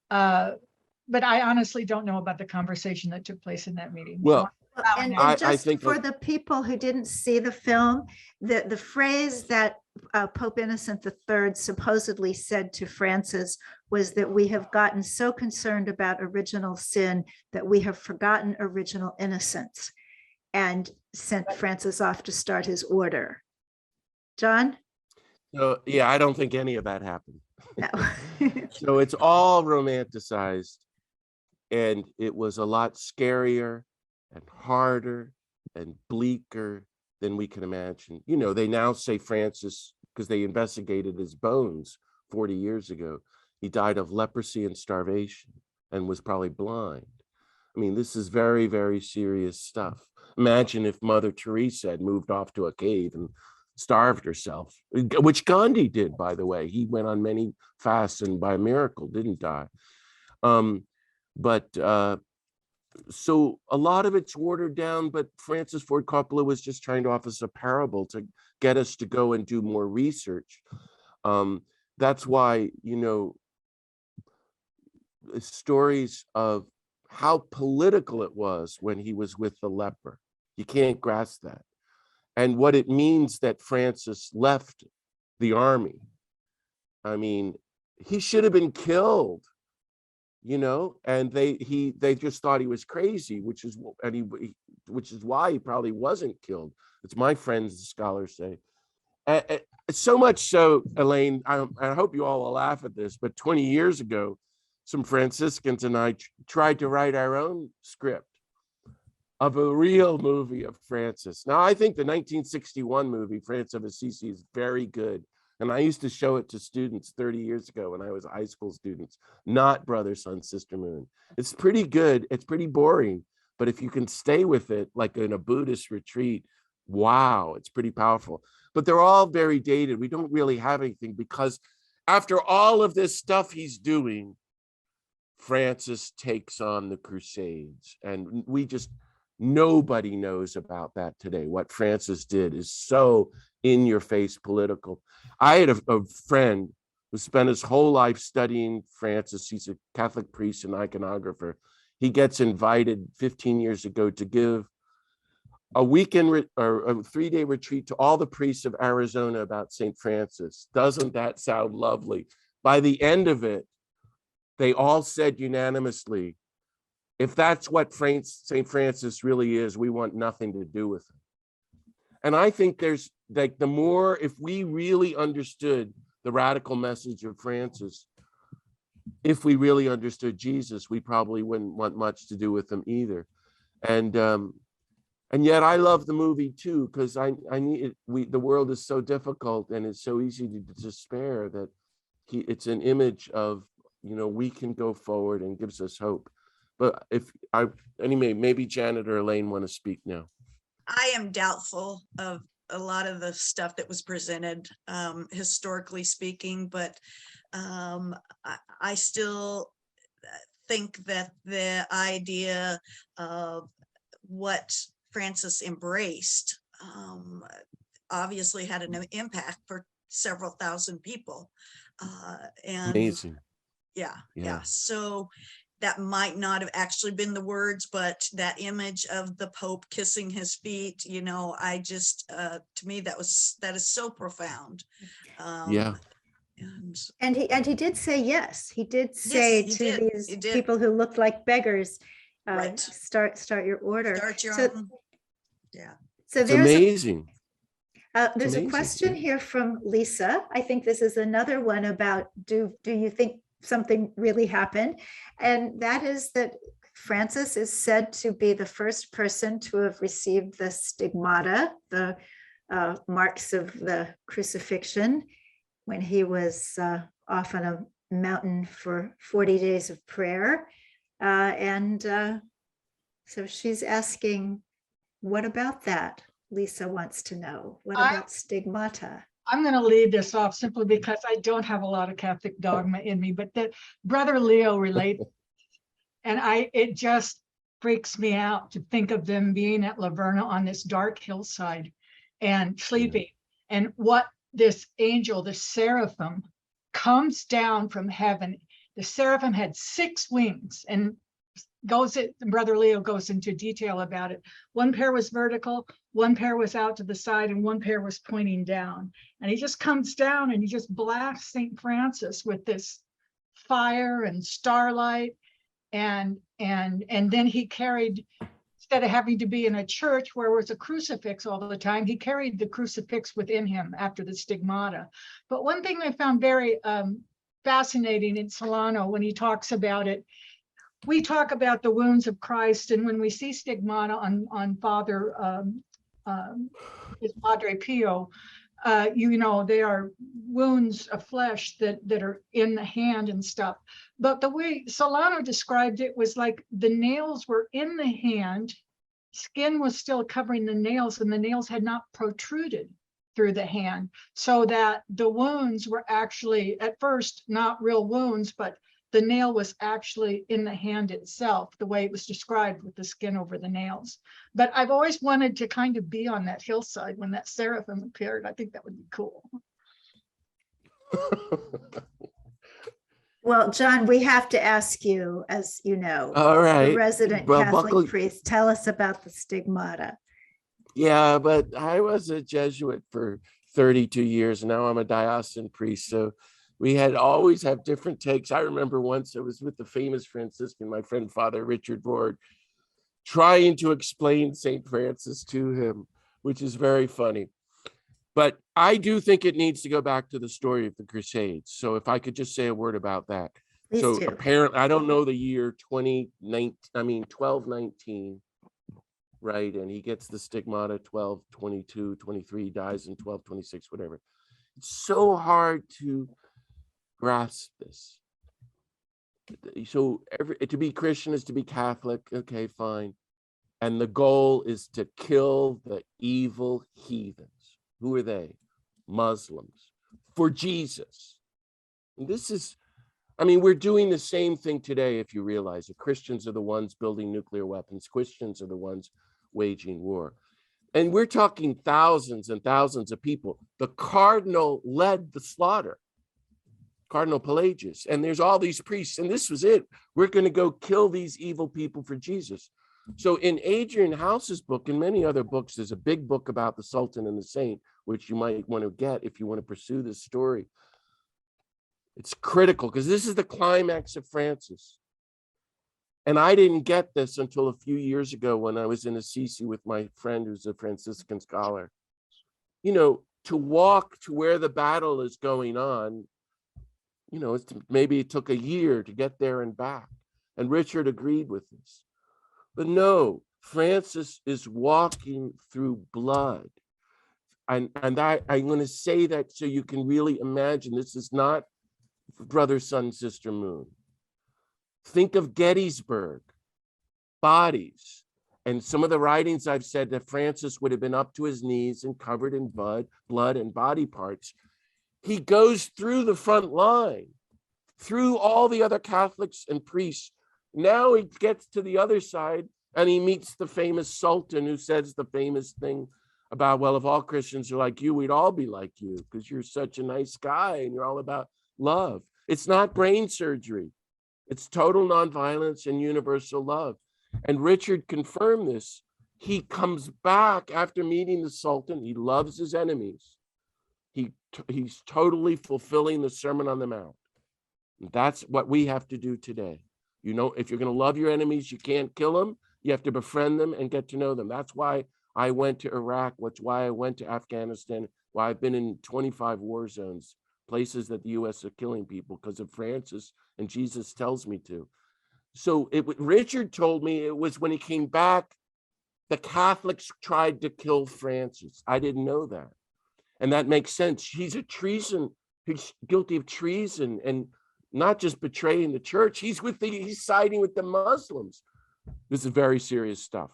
But I honestly don't know about the conversation that took place in that meeting. Well, And I just think for the people who didn't see the film, the phrase that Pope Innocent III supposedly said to Francis was that we have gotten so concerned about original sin that we have forgotten original innocence, and sent Francis off to start his order. John? so, yeah, I don't think any of that happened. No. So it's all romanticized, and it was a lot scarier and harder and bleaker than we can imagine. You know, they now say Francis, because they investigated his bones 40 years ago, he died of leprosy and starvation and was probably blind. I mean, this is very, very serious stuff. Imagine if Mother Teresa had moved off to a cave and starved herself, which Gandhi did, by the way. He went on many fasts and by miracle didn't die. So a lot of it's watered down, but Francis Ford Coppola was just trying to offer us a parable to get us to go and do more research. That's why, you know, stories of how political it was when he was with the leper, you can't grasp that. And what it means that Francis left the army. I mean, he should have been killed, you know, and they just thought he was crazy, which is why he probably wasn't killed. It's my friends, the scholars say. So much so, Elaine, I hope you all will laugh at this, but 20 years ago, some Franciscans and I tried to write our own script of a real movie of Francis. Now, I think the 1961 movie, Francis of Assisi, is very good. And I used to show it to students 30 years ago when I was high school students, not Brother, Sun, Sister, Moon. It's pretty good. It's pretty boring. But if you can stay with it, like in a Buddhist retreat, wow, it's pretty powerful. But they're all very dated. We don't really have anything because after all of this stuff he's doing, Francis takes on the Crusades. And nobody knows about that today. What Francis did is so in your face political. I had a friend who spent his whole life studying Francis. He's a Catholic priest and iconographer. He gets invited 15 years ago to give a weekend or a 3-day retreat to all the priests of Arizona about St. Francis. Doesn't that sound lovely? By the end of it, they all said unanimously, if that's what St. Francis really is, we want nothing to do with him. And I think there's like if we really understood the radical message of Francis, if we really understood Jesus, we probably wouldn't want much to do with him either. And yet I love the movie too, because the world is so difficult and it's so easy to despair that it's an image of, you know, we can go forward and gives us hope. But anyway, maybe Janet or Elaine want to speak now. I am doubtful of a lot of the stuff that was presented, historically speaking, but I still think that the idea of what Francis embraced obviously had an impact for several thousand people. And Amazing. yeah. So that might not have actually been the words, but that image of the Pope kissing his feet, I just, to me, that is so profound. Yeah. And he did say yes. He did say Yes, he to did. these He did. people who looked like beggars, Right. start your order. Start your So, own. Yeah. so It's there's amazing. there's a amazing. question here from Lisa. I think this is another one about do you think something really happened? And that is that Francis is said to be the first person to have received the stigmata, the marks of the crucifixion, when he was off on a mountain for 40 days of prayer. So she's asking, what about that? Lisa wants to know, what about stigmata? I'm going to lead this off simply because I don't have a lot of Catholic dogma in me, but that Brother Leo related, and it just freaks me out to think of them being at Laverna on this dark hillside and sleeping, and what this angel, the seraphim, comes down from heaven. The seraphim had 6 wings, and Brother Leo goes into detail about it. One pair was vertical, one pair was out to the side, and one pair was pointing down. And he just comes down and he just blasts St. Francis with this fire and starlight. And then he carried, instead of having to be in a church where there was a crucifix all the time, he carried the crucifix within him after the stigmata. But one thing I found very fascinating in Solano when he talks about it, we talk about the wounds of Christ, and when we see stigmata on Father Padre Pio, they are wounds of flesh that are in the hand and stuff. But the way Solano described it was like the nails were in the hand, skin was still covering the nails, and the nails had not protruded through the hand, so that the wounds were actually at first not real wounds, but the nail was actually in the hand itself, the way it was described with the skin over the nails. But I've always wanted to kind of be on that hillside when that seraphim appeared. I think that would be cool. Well, John, we have to ask you, as you know, All right. the resident Catholic priest, tell us about the stigmata. Yeah, but I was a Jesuit for 32 years. Now I'm a diocesan priest. So we had always have different takes. I remember once I was with the famous Franciscan, my friend, Father Richard Ward, trying to explain St. Francis to him, which is very funny. But I do think it needs to go back to the story of the Crusades. So if I could just say a word about that. Please so do. Apparently, I don't know the year 1219, right? And he gets the stigmata 1222, 23, dies in 1226, whatever. It's so hard to grasp this. So to be Christian is to be Catholic. Okay, fine. And the goal is to kill the evil heathens. Who are they? Muslims. For Jesus. And this is, we're doing the same thing today, if you realize it. Christians are the ones building nuclear weapons. Christians are the ones waging war. And we're talking thousands and thousands of people. The cardinal led the slaughter. Cardinal Pelagius, and there's all these priests, and this was it. We're going to go kill these evil people for Jesus. So in Adrian House's book and many other books, there's a big book about the Sultan and the Saint, which you might want to get if you want to pursue this story. It's critical because this is the climax of Francis. And I didn't get this until a few years ago when I was in Assisi with my friend who's a Franciscan scholar. To walk to where the battle is going on, maybe it took a year to get there and back. And Richard agreed with this. But no, Francis is walking through blood. And I'm going to say that so you can really imagine this is not brother, sun, sister, moon. Think of Gettysburg, bodies. And some of the writings I've said that Francis would have been up to his knees and covered in blood and body parts. He goes through the front line, through all the other Catholics and priests. Now he gets to the other side And he meets the famous Sultan who says the famous thing about, well, if all Christians are like you, we'd all be like you because you're such a nice guy and you're all about love. It's not brain surgery. It's total nonviolence and universal love. And Richard confirmed this. He comes back after meeting the Sultan. He loves his enemies. He's totally fulfilling the Sermon on the Mount. That's what we have to do today. You know, if you're going to love your enemies, you can't kill them. You have to befriend them and get to know them. That's why I went to Iraq. That's why I went to Afghanistan. Why I've been in 25 war zones, places that the US are killing people because of Francis, and Jesus tells me to. So Richard told me it was when he came back, the Catholics tried to kill Francis. I didn't know that. And that makes sense. He's guilty of treason and not just betraying the church. He's siding with the Muslims. This is very serious stuff.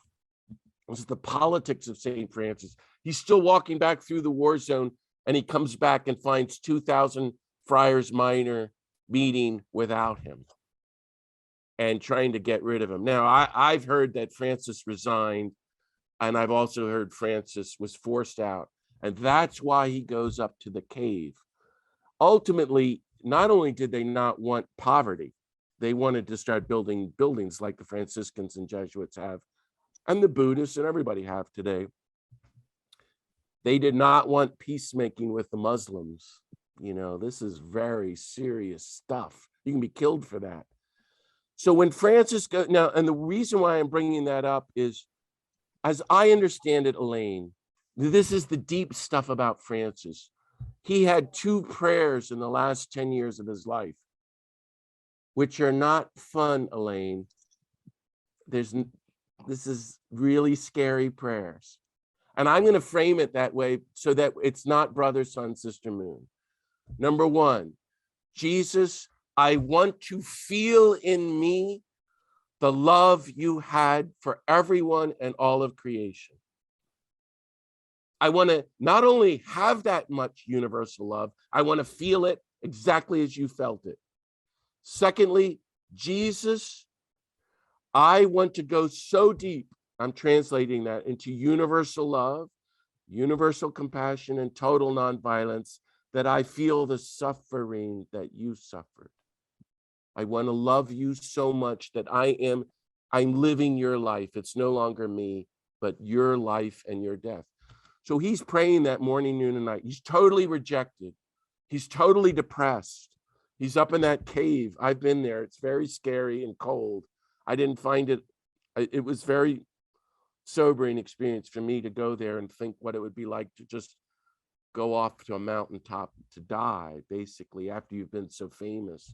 This is the politics of St. Francis. He's still walking back through the war zone, and he comes back and finds 2,000 friars minor meeting without him and trying to get rid of him. Now, I've heard that Francis resigned, and I've also heard Francis was forced out. And that's why he goes up to the cave. Ultimately, not only did they not want poverty, they wanted to start building buildings like the Franciscans and Jesuits have, and the Buddhists and everybody have today. They did not want peacemaking with the Muslims. You know, this is very serious stuff. You can be killed for that. So when Francis goes now, and the reason why I'm bringing that up is, as I understand it, Elaine, this is the deep stuff about Francis. He had 2 prayers in the last 10 years of his life, which are not fun, Elaine. This is really scary prayers. And I'm going to frame it that way so that it's not brother, sun, sister, moon. Number 1, Jesus, I want to feel in me the love you had for everyone and all of creation. I want to not only have that much universal love, I want to feel it exactly as you felt it. Secondly, Jesus, I want to go so deep, I'm translating that into universal love, universal compassion, and total nonviolence, that I feel the suffering that you suffered. I want to love you so much that I'm living your life. It's no longer me, but your life and your death. So he's praying that morning, noon, and night. He's totally rejected. He's totally depressed. He's up in that cave. I've been there. It's very scary and cold. I didn't find it. It was very sobering experience for me to go there and think what it would be like to just go off to a mountaintop to die, basically, after you've been so famous.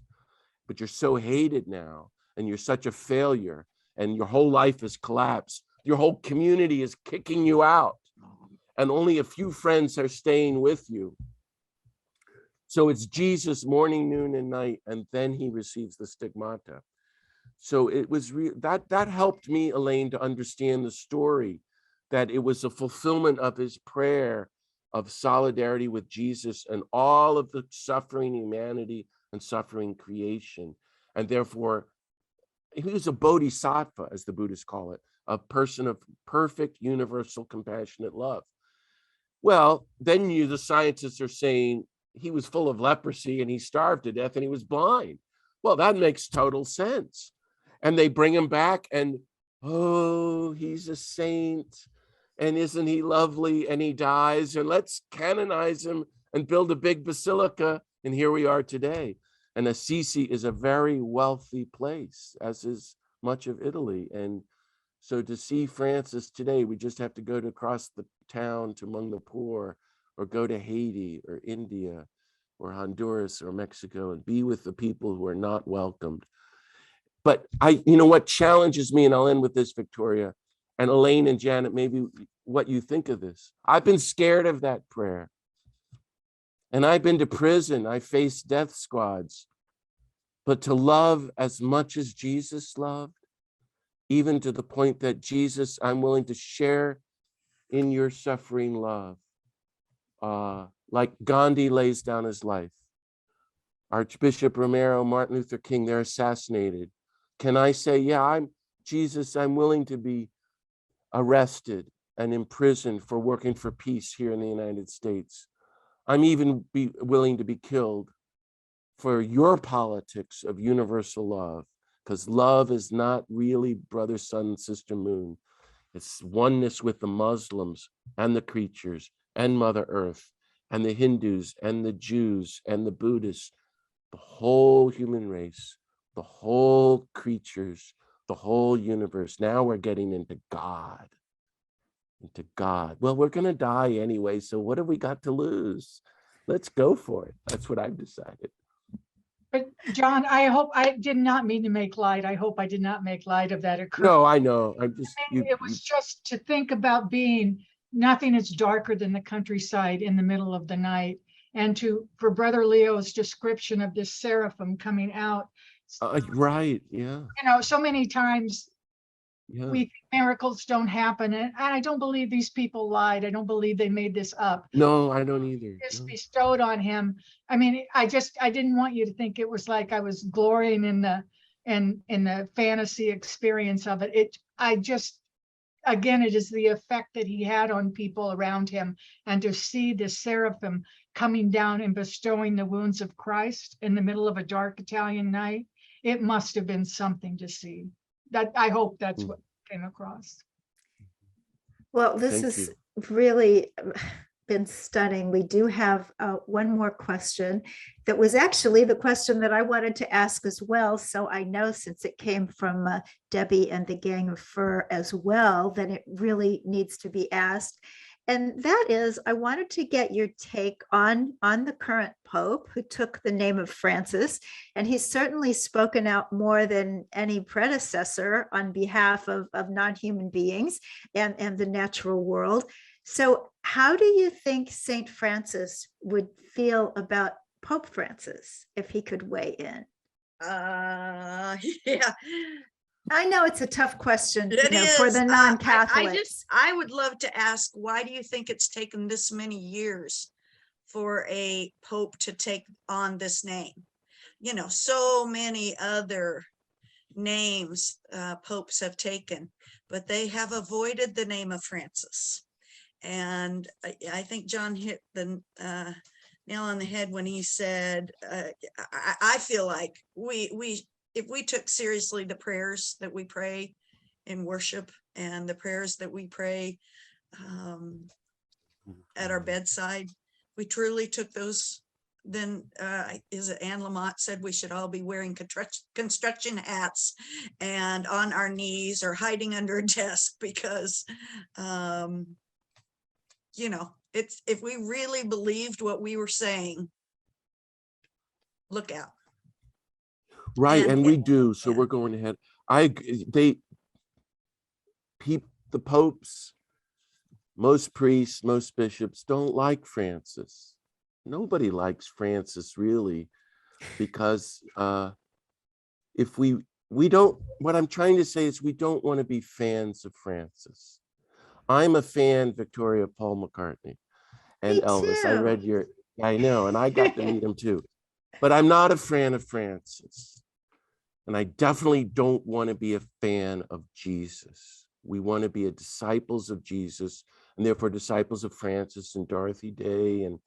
But you're so hated now, and you're such a failure, and your whole life has collapsed. Your whole community is kicking you out, and only a few friends are staying with you. So it's Jesus morning, noon, and night, and then he receives the stigmata. So it was that helped me, Elaine, to understand the story, that it was a fulfillment of his prayer of solidarity with Jesus and all of the suffering humanity and suffering creation. And therefore, he was a bodhisattva, as the Buddhists call it, a person of perfect, universal, compassionate love. Well, then the scientists are saying he was full of leprosy and he starved to death and he was blind. Well, that makes total sense. And they bring him back and, oh, he's a saint. And isn't he lovely? And he dies, and let's canonize him and build a big basilica. And here we are today. And Assisi is a very wealthy place, as is much of Italy. And so to see Francis today, we just have to go across the town to among the poor, or go to Haiti or India or Honduras or Mexico and be with the people who are not welcomed. But what challenges me, and I'll end with this, Victoria, and Elaine and Janet, maybe what you think of this. I've been scared of that prayer. And I've been to prison. I faced death squads. But to love as much as Jesus loved, even to the point that Jesus, I'm willing to share in your suffering love. Like Gandhi lays down his life. Archbishop Romero, Martin Luther King, they're assassinated. Can I say, yeah, Jesus, I'm willing to be arrested and imprisoned for working for peace here in the United States. I'm even willing to be killed for your politics of universal love, because love is not really brother, sun, sister, moon. It's oneness with the Muslims and the creatures and Mother Earth and the Hindus and the Jews and the Buddhists, the whole human race, the whole creatures, the whole universe. Now we're getting into God. Into God. Well, we're going to die anyway, so what have we got to lose? Let's go for it. That's what I've decided. But John, I hope I did not mean to make light. I hope I did not make light of that occurrence. No, I know. I'm just, It was just to think about being, nothing is darker than the countryside in the middle of the night. And for Brother Leo's description of this seraphim coming out. right. Yeah. So many times Yeah. we think miracles don't happen. And I don't believe these people lied. I don't believe they made this up. No, I don't either. It's No. bestowed on him. I mean, I didn't want you to think it was like I was glorying in the fantasy experience of it. Again, it is the effect that he had on people around him, and to see the seraphim coming down and bestowing the wounds of Christ in the middle of a dark Italian night, it must have been something to see. That I hope that's what came across. Well, this has really been stunning. We do have one more question that was actually the question that I wanted to ask as well. So I know, since it came from Debbie and the Gang of Fur as well, then it really needs to be asked. And that is, I wanted to get your take on the current Pope, who took the name of Francis, and he's certainly spoken out more than any predecessor on behalf of non-human beings and the natural world. So how do you think Saint Francis would feel about Pope Francis if he could weigh in? Yeah. I know it's a tough question, It is. for the non-Catholics. I would love to ask, why do you think it's taken this many years for a pope to take on this name? So many other names popes have taken, but they have avoided the name of Francis. And I think John hit the nail on the head when he said, I feel like if we took seriously the prayers that we pray in worship and the prayers that we pray at our bedside, we truly took those, then is it Anne Lamott said we should all be wearing construction hats and on our knees or hiding under a desk, because it's, if we really believed what we were saying, look out. Right, and we do. So we're going ahead. The popes, most priests, most bishops don't like Francis. Nobody likes Francis, really, because if we don't, what I'm trying to say is we don't want to be fans of Francis. I'm a fan, Victoria, of Paul McCartney and Elvis. Too. I know, and I got to meet him too. But I'm not a fan of Francis. And I definitely don't want to be a fan of Jesus. We want to be disciples of Jesus, and therefore disciples of Francis and Dorothy Day and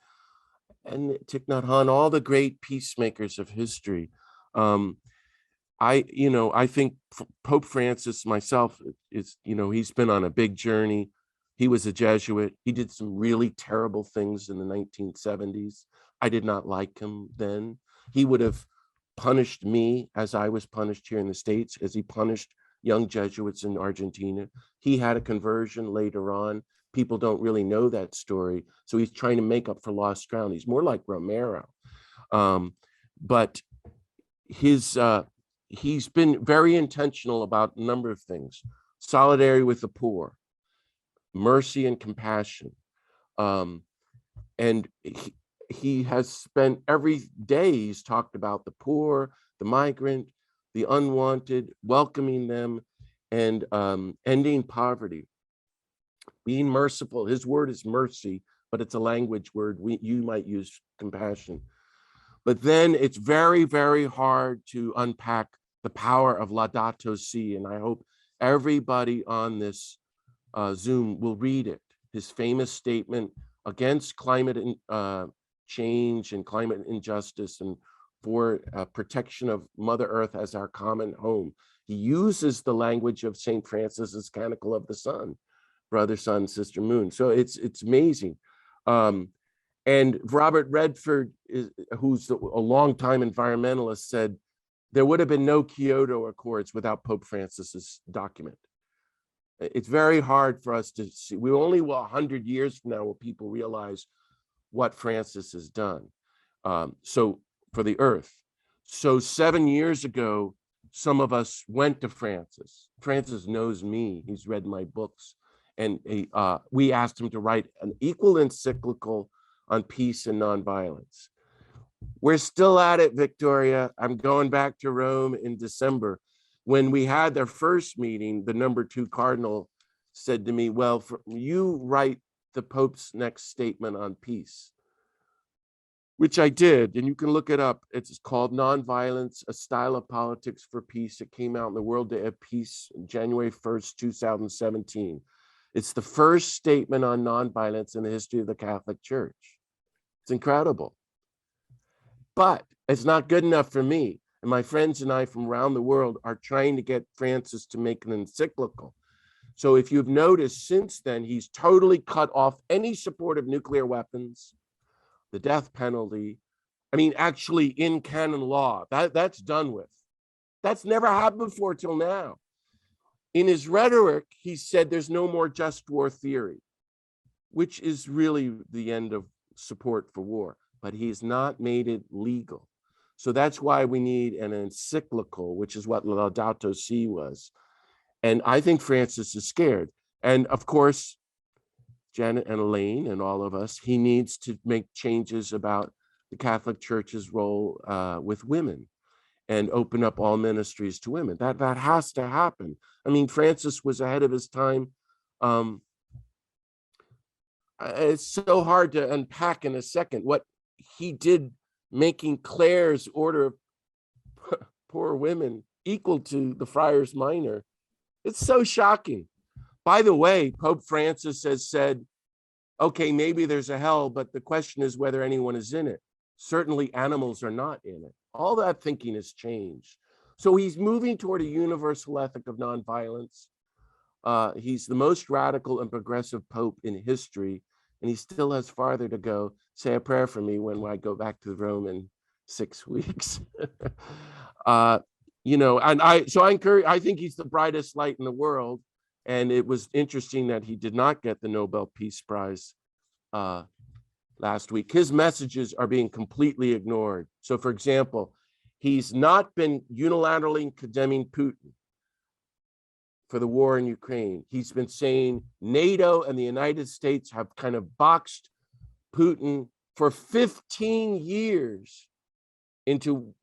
Thich Nhat Hanh, all the great peacemakers of history. I think Pope Francis myself is, he's been on a big journey. He was a Jesuit. He did some really terrible things in the 1970s. I did not like him then. He would have punished me as I was punished here in the States, as he punished young Jesuits in Argentina. He had a conversion later on. People don't really know that story. So he's trying to make up for lost ground. He's more like Romero. But he's been very intentional about a number of things: solidarity with the poor, mercy and compassion. And he has spent every day, he's talked about the poor, the migrant, the unwanted, welcoming them, and ending poverty, being merciful. His word is mercy, but it's a language word. You might use compassion. But then it's very, very hard to unpack the power of Laudato Si. And I hope Everybody on this Zoom will read it. His famous statement against climate change and climate injustice and for protection of Mother Earth as our common home. He uses the language of St. Francis's Canticle of the Sun, brother, sun, sister, moon. So it's amazing. And Robert Redford, who's a longtime environmentalist, said there would have been no Kyoto Accords without Pope Francis's document. It's very hard for us to see. We only 100 years from now will people realize what Francis has done. So for the earth. So 7 years ago, some of us went to Francis. Francis knows me. He's read my books. And we asked him to write an equal encyclical on peace and nonviolence. We're still at it, Victoria. I'm going back to Rome in December. When we had their first meeting, the number 2 cardinal said to me, well, you write the Pope's next statement on peace, which I did, and you can look it up. It's called Nonviolence, A Style of Politics for Peace. It came out in the World Day of Peace, January 1st, 2017. It's the first statement on nonviolence in the history of the Catholic Church. It's incredible. But it's not good enough for me. And my friends and I from around the world are trying to get Francis to make an encyclical. So if you've noticed since then, he's totally cut off any support of nuclear weapons, the death penalty. I mean, actually in canon law, that's done with. That's never happened before till now. In his rhetoric, he said there's no more just war theory, which is really the end of support for war, but he's not made it legal. So that's why we need an encyclical, which is what Laudato Si was. And I think Francis is scared. And of course, Janet and Elaine and all of us, he needs to make changes about the Catholic Church's role with women and open up all ministries to women. That has to happen. I mean, Francis was ahead of his time. It's so hard to unpack in a second what he did, making Clare's order of poor women equal to the Friars Minor. It's so shocking. By the way, Pope Francis has said, okay, maybe there's a hell, but the question is whether anyone is in it. Certainly animals are not in it. All that thinking has changed. So he's moving toward a universal ethic of nonviolence. He's the most radical and progressive Pope in history, and he still has farther to go. Say a prayer for me when I go back to Rome in 6 weeks. You know, and I think he's the brightest light in the world. And it was interesting that he did not get the Nobel Peace Prize last week. His messages are being completely ignored. So, for example, he's not been unilaterally condemning Putin for the war in Ukraine. He's been saying NATO and the United States have kind of boxed Putin for 15 years into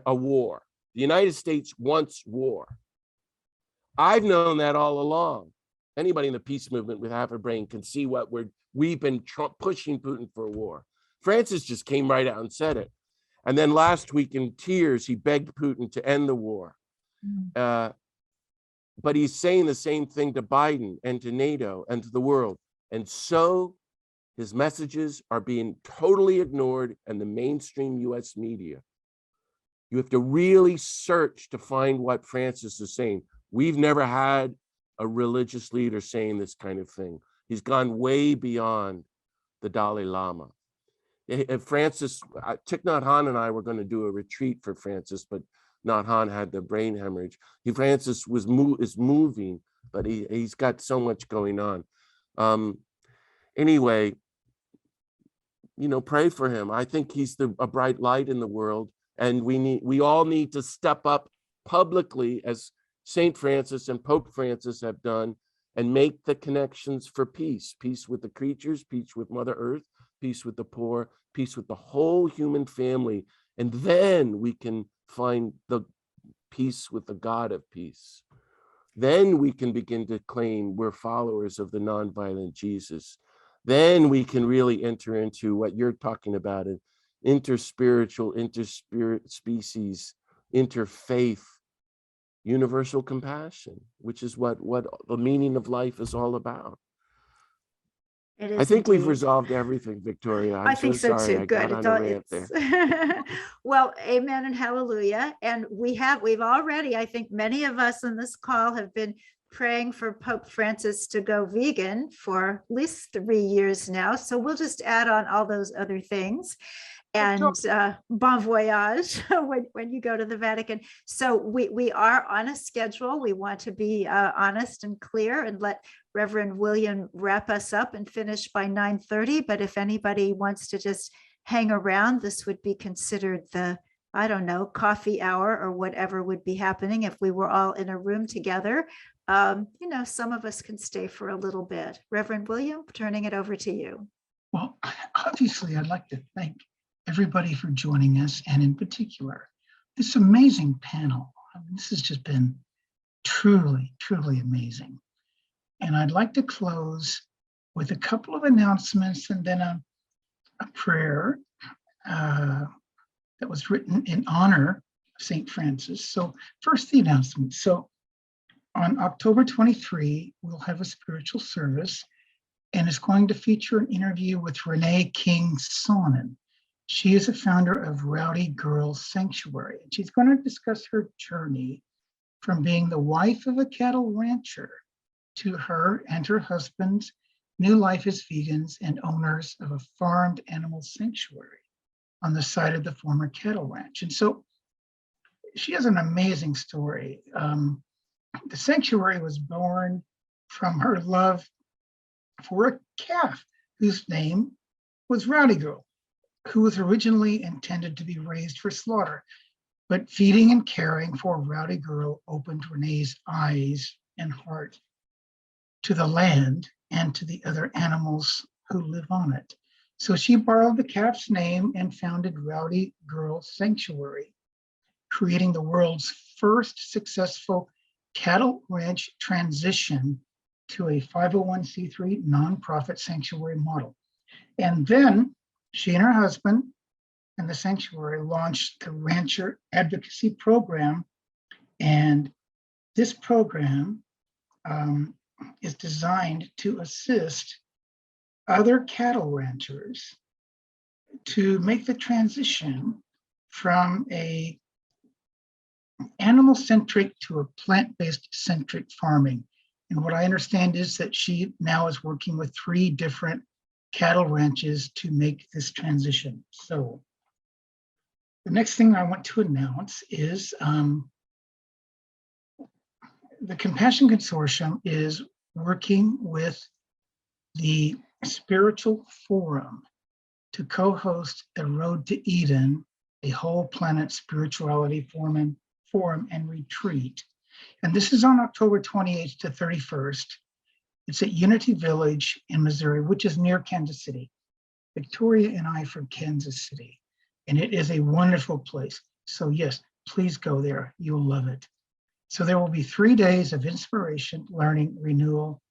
a war. The United States wants war. I've known that all along. Anybody in the peace movement with half a brain can see what we've been pushing Putin for a war. Francis just came right out and said it. And then last week in tears, he begged Putin to end the war. But he's saying the same thing to Biden and to NATO and to the world. And so his messages are being totally ignored in the mainstream US media. You have to really search to find what Francis is saying. We've never had a religious leader saying this kind of thing. He's gone way beyond the Dalai Lama. Francis, Thich Nhat Hanh and I were going to do a retreat for Francis, but Nhat Hanh had the brain hemorrhage. Francis is moving, but he's got so much going on. Anyway, you know, pray for him. I think he's a bright light in the world, and we all need to step up publicly as Saint Francis and Pope Francis have done and make the connections for peace with the creatures, peace with Mother Earth, peace with the poor, peace with the whole human family. And then we can find the peace with the God of peace. Then we can begin to claim we're followers of the nonviolent Jesus. Then we can really enter into what you're talking about, an interspiritual, interspecies, interfaith universal compassion, which is what the meaning of life is all about. It I is think we've indeed. resolved everything, Victoria. I I'm think so so sorry too. I Good. got on a rant there. Well, amen and hallelujah. And we've already, I think many of us on this call have been praying for Pope Francis to go vegan for at least 3 years now. So we'll just add on all those other things. And bon voyage when you go to the Vatican. So we are on a schedule. We want to be honest and clear and let Reverend William wrap us up and finish by 9:30. But if anybody wants to just hang around, this would be considered the, I don't know, coffee hour or whatever would be happening if we were all in a room together. Some of us can stay for a little bit. Reverend William, turning it over to you. Well, obviously, I'd like to thank everybody for joining us, and in particular, this amazing panel. I mean, this has just been truly, truly amazing. And I'd like to close with a couple of announcements and then a prayer that was written in honor of St. Francis. So first, the announcement. So on October 23, we'll have a spiritual service, and it's going to feature an interview with Renee King Sonnen. She is a founder of Rowdy Girl Sanctuary, and she's going to discuss her journey from being the wife of a cattle rancher to her and her husband's new life as vegans and owners of a farmed animal sanctuary on the site of the former cattle ranch. And so she has an amazing story. The sanctuary was born from her love for a calf whose name was Rowdy Girl, who was originally intended to be raised for slaughter. But feeding and caring for Rowdy Girl opened Renee's eyes and heart to the land and to the other animals who live on it. So she borrowed the calf's name and founded Rowdy Girl Sanctuary, creating the world's first successful cattle ranch transition to a 501c3 nonprofit sanctuary model. And then she and her husband and the sanctuary launched the Rancher Advocacy Program. And this program is designed to assist other cattle ranchers to make the transition from a animal-centric to a plant-based centric farming. And what I understand is that she now is working with 3 different cattle ranches to make this transition. So the next thing I want to announce is the Compassion Consortium is working with the Spiritual Forum to co-host a Road to Eden, a whole planet spirituality forum and retreat. And this is on October 28th to 31st. It's at Unity Village in Missouri, which is near Kansas City. Victoria and I are from Kansas City, and it is a wonderful place. So yes, please go there. You'll love it. So there will be 3 days of inspiration, learning, renewal,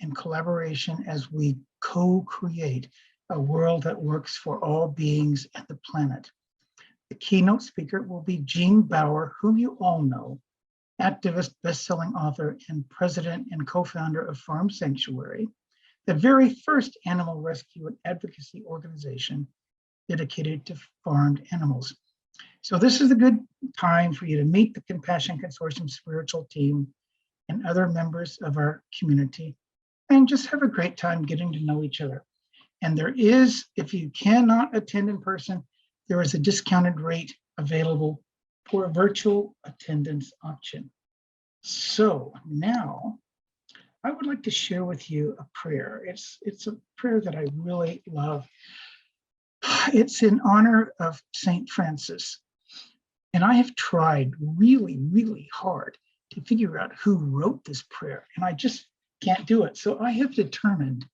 and collaboration as we co-create a world that works for all beings and the planet. The keynote speaker will be Jean Bauer, whom you all know, activist, best-selling author, and president and co-founder of Farm Sanctuary, the very first animal rescue and advocacy organization dedicated to farmed animals. So this is a good time for you to meet the Compassion Consortium spiritual team and other members of our community, and just have a great time getting to know each other. And there is, if you cannot attend in person, there is a discounted rate available for a virtual attendance option. So now I would like to share with you a prayer. It's a prayer that I really love. It's in honor of Saint Francis. And I have tried really, really hard to figure out who wrote this prayer, and I just can't do it. So I have determined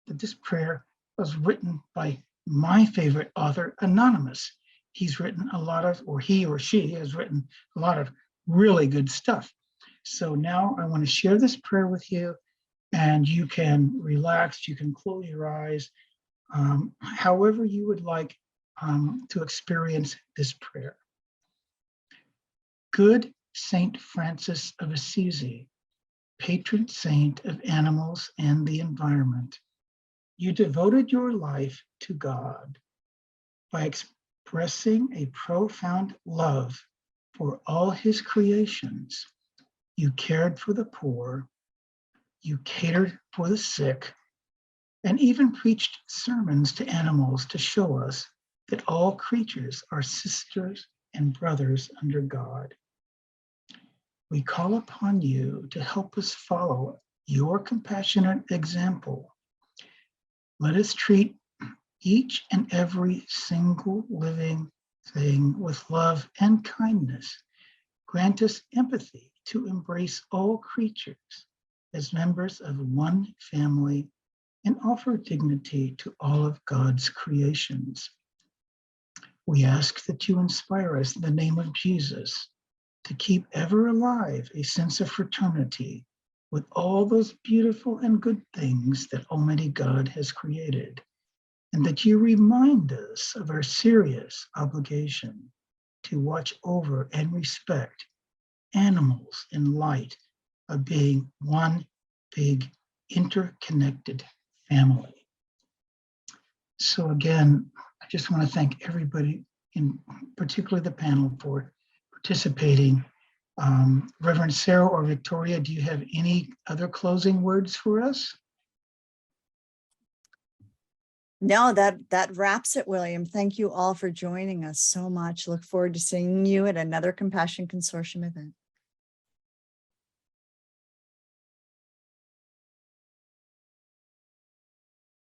that this prayer was written by my favorite author, Anonymous. He's written a lot of, or he or she has written a lot of really good stuff. So now I want to share this prayer with you, and you can relax, you can close your eyes, however you would like to experience this prayer. Good Saint Francis of Assisi, patron saint of animals and the environment. You devoted your life to God by expressing a profound love for all his creations. You cared for the poor, you catered for the sick, and even preached sermons to animals to show us that all creatures are sisters and brothers under God. We call upon you to help us follow your compassionate example. Let us treat each and every single living thing with love and kindness. Grant us empathy to embrace all creatures as members of one family and offer dignity to all of God's creations. We ask that you inspire us in the name of Jesus to keep ever alive a sense of fraternity with all those beautiful and good things that Almighty God has created, and that you remind us of our serious obligation to watch over and respect animals in light of being one big interconnected family. So again, I just want to thank everybody, in particular the panel, for participating. Reverend Sarah or Victoria, do you have any other closing words for us? No, that wraps it, William. Thank you all for joining us so much. Look forward to seeing you at another Compassion Consortium event.